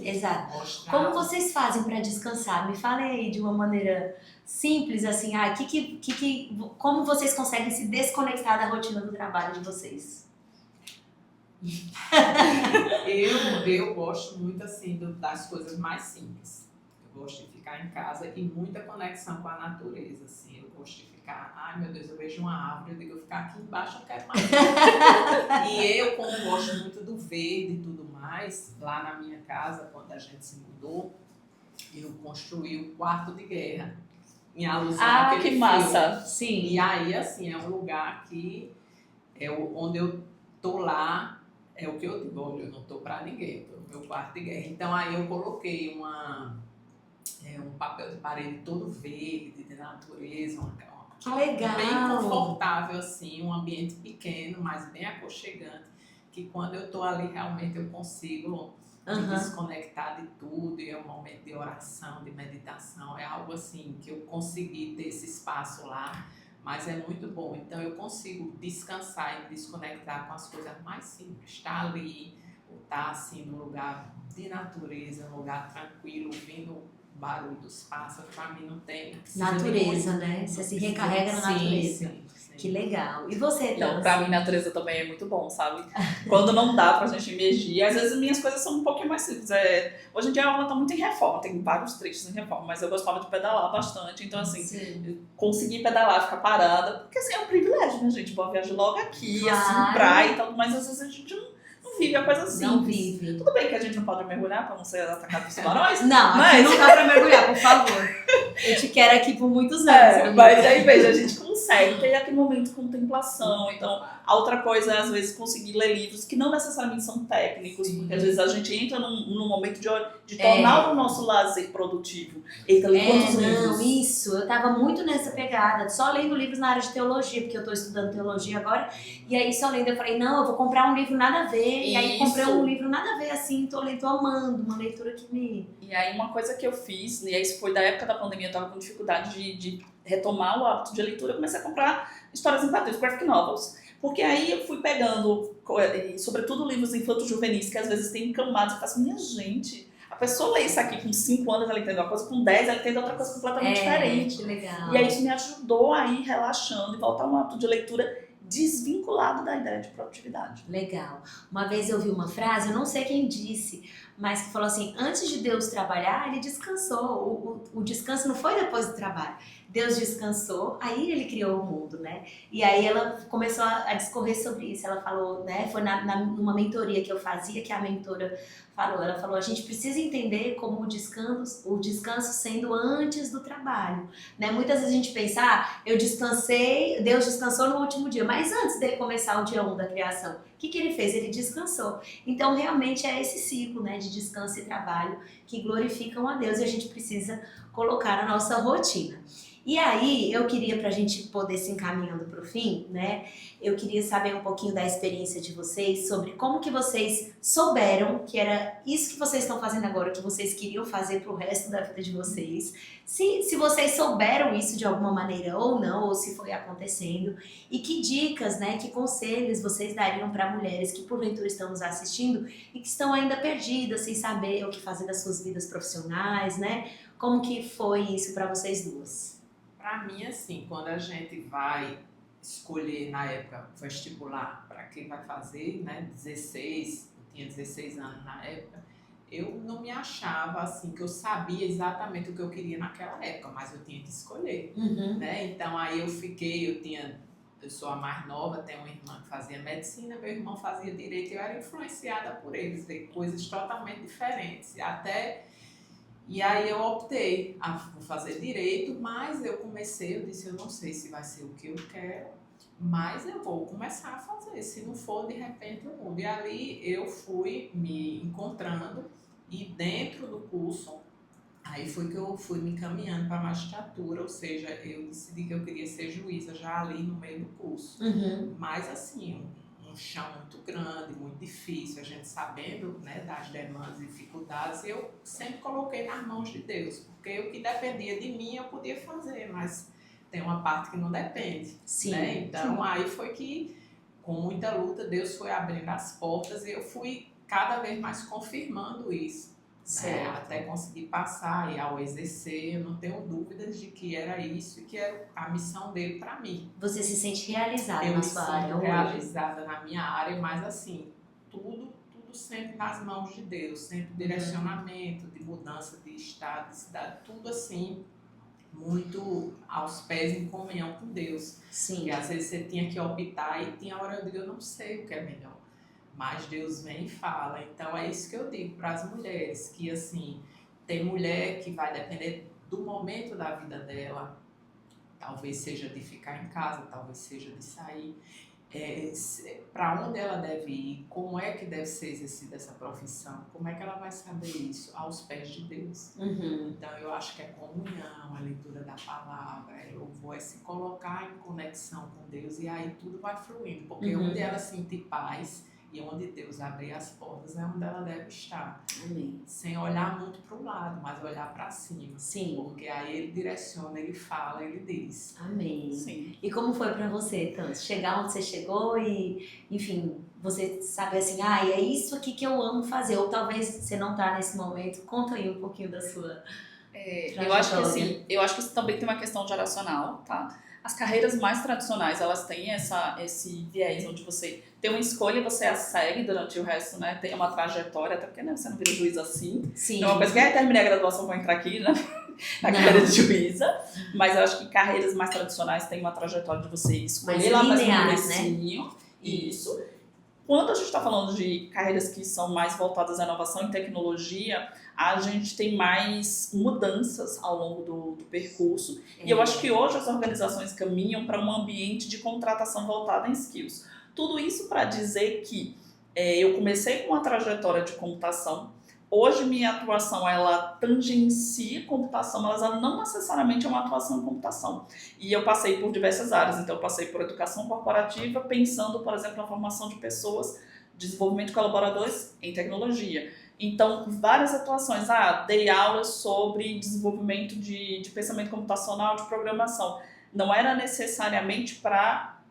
Exato. Mostrar. Como vocês fazem para descansar? Me falem aí de uma maneira simples, assim, como vocês conseguem se desconectar da rotina do trabalho de vocês? Eu gosto muito assim das coisas mais simples. Eu gosto de ficar em casa e muita conexão com a natureza, assim. Eu gosto de ficar, ai meu Deus, eu vejo uma árvore, eu digo, eu ficar aqui embaixo, eu quero mais. E eu, como gosto muito do verde e tudo mais, lá na minha casa, quando a gente se mudou, eu construí o quarto de guerra. Em alusão àquele que filme. massa! Sim. E aí, assim, é um lugar que onde eu tô lá, é o que eu digo, olha, eu não tô pra ninguém, tô no meu quarto de guerra. Então aí eu coloquei um papel de parede todo verde, de natureza, que legal! Bem confortável, assim, um ambiente pequeno, mas bem aconchegante, que quando eu tô ali realmente eu consigo me desconectar de tudo, e é um momento de oração, de meditação, é algo assim que eu consegui ter esse espaço lá, mas é muito bom. Então eu consigo descansar e me desconectar com as coisas mais simples, estar ali, estar assim num lugar de natureza, num lugar tranquilo, ouvindo o barulho dos pássaros, para mim não tem natureza, né? Você se recarrega na natureza. Sim. Que legal. E você, Tânia? Pra mim, natureza também é muito bom, sabe? Quando não dá pra gente emergir, às vezes minhas coisas são um pouquinho mais simples. Hoje em dia ela tá muito em reforma, tem vários trechos em reforma, mas eu gostava de pedalar bastante. Então, assim, conseguir pedalar, ficar parada, porque assim, é um privilégio, né, gente? Boa viagem logo aqui, claro. assim, praia e tal, mas às vezes a gente não vive a coisa simples. Não vive. Tudo bem que a gente não pode mergulhar pra não ser atacado por tubarões. Não, mas aqui não dá pra mergulhar, por favor. Eu te quero aqui por muitos anos. Mas aí, veja, a gente consegue ter aquele momento de contemplação. Então, a outra coisa é, às vezes, conseguir ler livros que não necessariamente são técnicos, porque às vezes a gente entra num momento de tornar o nosso lazer produtivo. Eita, li quantos livros? Não, isso. Eu tava muito nessa pegada, só lendo livros na área de teologia, porque eu tô estudando teologia agora, e aí só lendo, eu falei, não, eu vou comprar um livro nada a ver, e aí comprei um livro nada a ver, assim, tô amando, uma leitura que me... E aí uma coisa que eu fiz, e isso foi da época da pandemia, eu tava com dificuldade de retomar o hábito de leitura, eu comecei a comprar histórias infantis, graphic novels. Porque aí eu fui pegando, sobretudo livros infanto-juvenis, que às vezes tem camadas, eu faço, minha gente, a pessoa lê isso aqui com 5 anos, ela entende uma coisa, com 10 ela entende outra coisa completamente diferente. Legal. E aí isso me ajudou a ir relaxando e voltar a um hábito de leitura desvinculado da ideia de produtividade. Legal. Uma vez eu vi uma frase, eu não sei quem disse, mas que falou assim, antes de Deus trabalhar, ele descansou. O descanso não foi depois do trabalho. Deus descansou, aí ele criou o mundo, né? E aí ela começou a discorrer sobre isso. Ela falou, né? Foi numa mentoria que eu fazia, que a mentora falou. Ela falou, a gente precisa entender como o descanso sendo antes do trabalho, né? Muitas vezes a gente pensa, eu descansei, Deus descansou no último dia, mas antes dele começar o dia 1 da criação, o que ele fez? Ele descansou. Então, realmente é esse ciclo, né, de descanso e trabalho que glorificam a Deus e a gente precisa colocar na nossa rotina. E aí, eu queria, pra gente poder se encaminhando pro fim, né, eu queria saber um pouquinho da experiência de vocês, sobre como que vocês souberam que era isso que vocês estão fazendo agora, que vocês queriam fazer pro resto da vida de vocês. Se vocês souberam isso de alguma maneira ou não, ou se foi acontecendo, e que dicas, né, que conselhos vocês dariam para mulheres que porventura estão nos assistindo e que estão ainda perdidas, sem saber o que fazer das suas vidas profissionais, né? Como que foi isso para vocês duas? Para mim, assim, quando a gente vai escolher na época vestibular para quem vai fazer, né? 16, eu tinha 16 anos na época. Eu não me achava assim, que eu sabia exatamente o que eu queria naquela época, mas eu tinha que escolher, né? Então aí eu sou a mais nova, tenho uma irmã que fazia medicina, meu irmão fazia direito, eu era influenciada por eles, ver coisas totalmente diferentes, e aí eu optei a fazer direito, mas eu disse, eu não sei se vai ser o que eu quero, mas eu vou começar a fazer, se não for, de repente eu mudo. E ali eu fui me encontrando e dentro do curso, aí foi que eu fui me encaminhando para a magistratura, ou seja, eu decidi que eu queria ser juíza já ali no meio do curso. Mas assim, um chão muito grande, muito difícil, a gente sabendo, né, das demandas e dificuldades, eu sempre coloquei nas mãos de Deus, porque o que dependia de mim eu podia fazer, mas tem uma parte que não depende. Sim. Né? Então aí foi que, com muita luta, Deus foi abrindo as portas e eu fui cada vez mais confirmando isso. Né? Até conseguir passar e ao exercer, eu não tenho dúvidas de que era isso e que era a missão dele para mim. Você se sente realizada na sua área hoje? Realizada na minha área, mas assim, tudo sempre nas mãos de Deus, sempre direcionamento, de mudança de estado, de cidade, tudo assim, muito aos pés em comunhão com Deus. Sim. Porque às vezes você tinha que optar e tinha hora eu digo, eu não sei o que é melhor. Mas Deus vem e fala. Então é isso que eu digo para as mulheres, que assim, tem mulher que vai depender do momento da vida dela, talvez seja de ficar em casa, talvez seja de sair, para onde ela deve ir, como é que deve ser exercida essa profissão, como é que ela vai saber isso? Aos pés de Deus. Então eu acho que é comunhão, a leitura da palavra, eu vou se colocar em conexão com Deus e aí tudo vai fluindo, porque onde ela sentir paz e onde Deus abrir as portas é onde ela deve estar. Amém. Sem olhar muito para o lado, mas olhar para cima. Sim. Porque aí ele direciona, ele fala, ele diz. Amém. Sim. E como foi para você, Tans? Chegar onde você chegou e, enfim, você sabe assim, é isso aqui que eu amo fazer. Ou talvez você não tá nesse momento. Conta aí um pouquinho da sua eu acho que assim, eu acho que isso também tem uma questão geracional, tá? As carreiras mais tradicionais, elas têm esse viés onde você tem uma escolha e você a segue durante o resto, né? Tem uma trajetória, até porque, né, você não vira juiz assim. Sim. É uma coisa que terminei a graduação, vou entrar aqui, né? Na carreira de juíza. Mas eu acho que carreiras mais tradicionais têm uma trajetória de você escolher lá mais no comecinho. Né? Isso. Quando a gente está falando de carreiras que são mais voltadas à inovação e tecnologia, a gente tem mais mudanças ao longo do percurso. E eu acho que hoje as organizações caminham para um ambiente de contratação voltada em skills. Tudo isso para dizer que eu comecei com uma trajetória de computação. Hoje minha atuação, ela tangencia computação, mas ela não necessariamente é uma atuação em computação. E eu passei por diversas áreas, então eu passei por educação corporativa, pensando, por exemplo, na formação de pessoas, desenvolvimento de colaboradores em tecnologia. Então, várias atuações. Dei aulas sobre desenvolvimento de pensamento computacional, de programação. Não era necessariamente para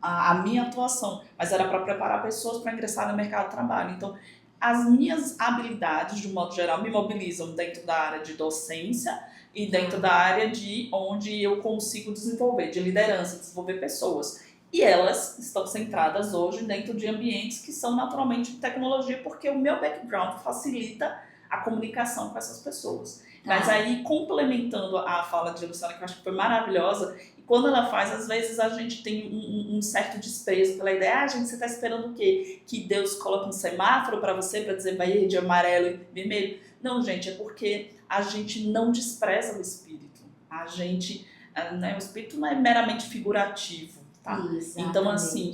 a minha atuação, mas era para preparar pessoas para ingressar no mercado de trabalho. Então, as minhas habilidades, de um modo geral, me mobilizam dentro da área de docência e dentro da área de onde eu consigo desenvolver, de liderança, desenvolver pessoas. E elas estão centradas hoje dentro de ambientes que são naturalmente de tecnologia, porque o meu background facilita a comunicação com essas pessoas. Mas aí, complementando a fala de Luciana, que eu acho que foi maravilhosa, e quando ela faz, às vezes a gente tem um certo desprezo pela ideia, gente, você está esperando o quê? Que Deus coloque um semáforo para você, para dizer verde, amarelo e vermelho? Não, gente, é porque a gente não despreza o Espírito. A gente, né, o Espírito não é meramente figurativo, tá? Então, assim,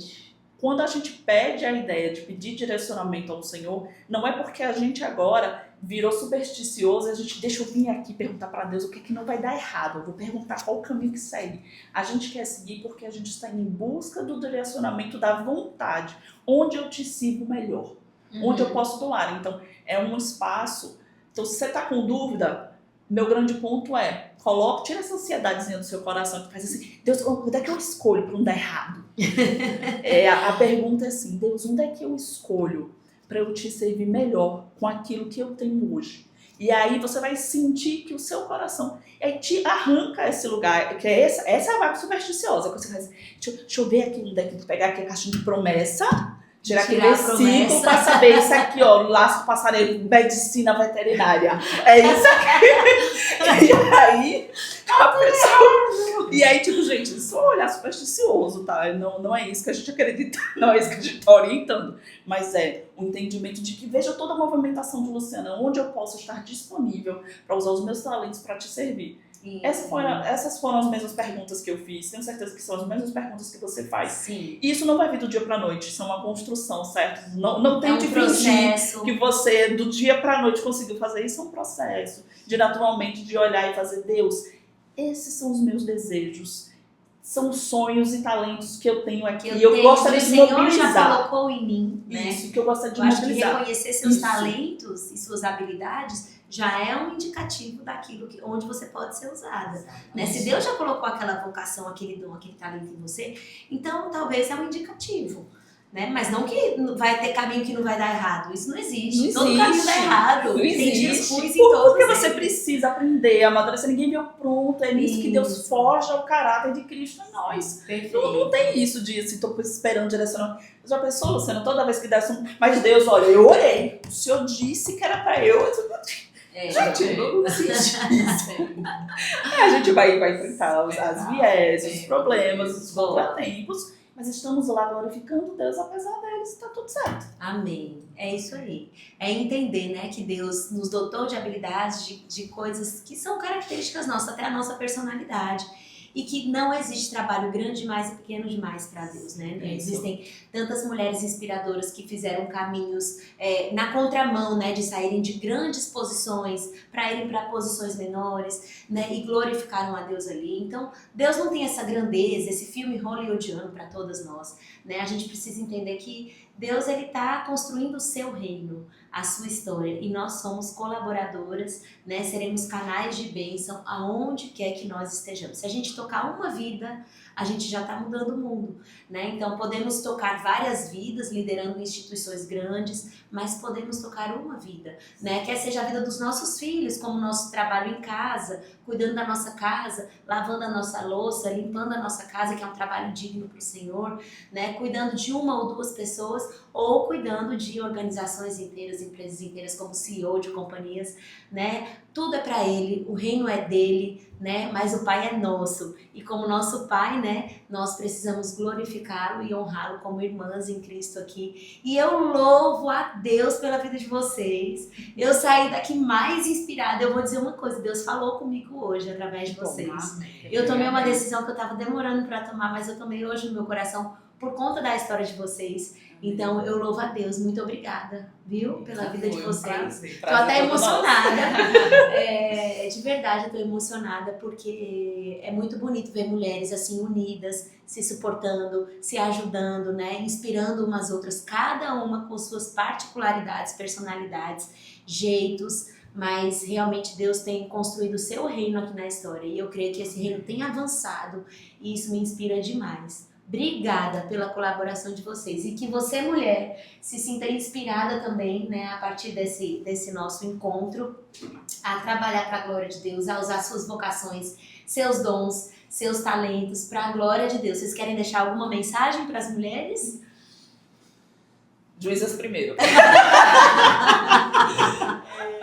quando a gente pede a ideia de pedir direcionamento ao Senhor, não é porque a gente agora virou supersticioso e a gente deixa eu vir aqui perguntar para Deus o que não vai dar errado, eu vou perguntar qual o caminho que segue. A gente quer seguir porque a gente está em busca do direcionamento da vontade, onde eu te sirvo melhor, onde eu posso doar. Então, é um espaço. Então, se você está com dúvida, meu grande ponto é, tira essa ansiedadezinha do seu coração que faz assim, Deus, onde é que eu escolho para não dar errado? A pergunta é assim, Deus, onde é que eu escolho para eu te servir melhor com aquilo que eu tenho hoje? E aí você vai sentir que o seu coração te arranca esse lugar, que é essa é a vibe supersticiosa. Que você faz, deixa eu ver aqui onde é que pegar aqui a caixinha de promessa, tirar aquele versículo pra saber isso aqui, ó, laço passareiro, medicina veterinária. É isso aqui. E aí, a pessoa... E aí, tipo, gente, isso é um olhar supersticioso, tá? Não é isso que a gente acredita, não é isso que a gente tá orientando. Mas é o entendimento de que veja toda a movimentação de Luciana, onde eu posso estar disponível para usar os meus talentos para te servir. Essas foram as mesmas perguntas que eu fiz. Tenho certeza que são as mesmas perguntas que você faz. Sim. E isso não vai vir do dia pra noite. Isso é uma construção, certo? Não tente processo. fingir que você, do dia pra noite, conseguiu fazer. Isso é um processo. De naturalmente, de olhar e fazer, Deus, esses são os meus desejos. São sonhos e talentos que eu tenho aqui. E eu gostaria de mobilizar. O Senhor já colocou em mim, né? Isso, que eu gostaria de eu mobilizar. Acho que reconhecer seus talentos e suas habilidades já é um indicativo daquilo onde você pode ser usada. Né? Se Deus já colocou aquela vocação, aquele dom, aquele talento em você, então talvez é um indicativo. Né? Mas não que vai ter caminho que não vai dar errado. Isso não existe. Todo caminho dá errado. Não Tem dias existe. ruins em todos. Porque você precisa aprender a amadurecer. Ninguém veio pronto. É nisso que Deus forja o caráter de Cristo em nós. Não tem isso de assim, tô esperando direcionar. Já pensou, Luciana, toda vez que desse um... Mas Deus, olha, eu orei. O Senhor disse que era pra eu. Gente, não existe isso. A gente vai enfrentar as vieses, os problemas, os contratempos. Mas estamos lá glorificando Deus, apesar deles, está tudo certo. Amém. É isso aí. É entender, né, que Deus nos dotou de habilidades, de coisas que são características nossas, até a nossa personalidade. E que não existe trabalho grande demais e pequeno demais para Deus, né? Existem tantas mulheres inspiradoras que fizeram caminhos na contramão, né? De saírem de grandes posições para irem para posições menores, né? E glorificaram a Deus ali. Então, Deus não tem essa grandeza, esse filme hollywoodiano para todas nós, né? A gente precisa entender que Deus, ele está construindo o seu reino, a sua história, e nós somos colaboradoras, né? Seremos canais de bênção aonde quer que nós estejamos. Se a gente tocar uma vida, a gente já está mudando o mundo, né? Então podemos tocar várias vidas, liderando instituições grandes, mas podemos tocar uma vida, né? Quer seja a vida dos nossos filhos, como o nosso trabalho em casa, cuidando da nossa casa, lavando a nossa louça, limpando a nossa casa, que é um trabalho digno para o Senhor, né? Cuidando de uma ou duas pessoas, ou cuidando de organizações inteiras, empresas inteiras, como CEO de companhias, né? Tudo é para Ele, o reino é dele, né? Mas o Pai é nosso. E como nosso Pai, né? Nós precisamos glorificá-lo e honrá-lo como irmãs em Cristo aqui. E eu louvo a Deus pela vida de vocês. Eu saí daqui mais inspirada. Eu vou dizer uma coisa, Deus falou comigo hoje através de vocês. Eu tomei uma decisão que eu estava demorando para tomar, mas eu tomei hoje no meu coração por conta da história de vocês. Então, eu louvo a Deus. Muito obrigada, viu? Pela vida de vocês. Tô até emocionada. De verdade, eu tô emocionada porque é muito bonito ver mulheres assim unidas, se suportando, se ajudando, né? Inspirando umas outras, cada uma com suas particularidades, personalidades, jeitos. Mas realmente Deus tem construído o seu reino aqui na história. E eu creio que esse reino tem avançado e isso me inspira demais. Obrigada pela colaboração de vocês. E que você, mulher, se sinta inspirada também, né, a partir desse nosso encontro, a trabalhar para a glória de Deus, a usar suas vocações, seus dons, seus talentos para a glória de Deus. Vocês querem deixar alguma mensagem para as mulheres? Juízas primeiro.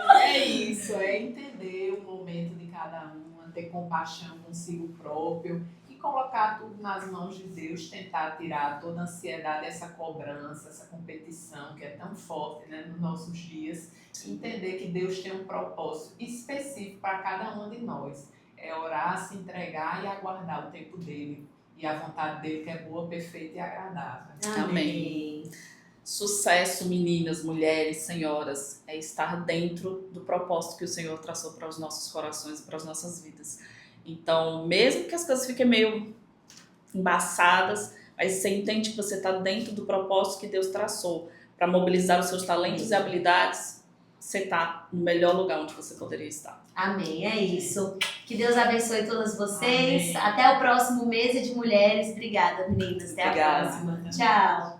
É isso, é entender o momento de cada uma, ter compaixão consigo próprio, colocar tudo nas mãos de Deus, tentar tirar toda a ansiedade, essa cobrança, essa competição que é tão forte, né, nos nossos dias. Entender que Deus tem um propósito específico para cada um de nós. É orar, se entregar e aguardar o tempo dele. E a vontade dele que é boa, perfeita e agradável. Amém. Sucesso, meninas, mulheres, senhoras, é estar dentro do propósito que o Senhor traçou para os nossos corações e para as nossas vidas. Então, mesmo que as coisas fiquem meio embaçadas, mas você entende que você está dentro do propósito que Deus traçou para mobilizar os seus talentos e habilidades, você está no melhor lugar onde você poderia estar. Amém, é isso. Que Deus abençoe todas vocês. Amém. Até o próximo Mesa de Mulheres. Obrigada, meninas. Até a próxima. Tchau.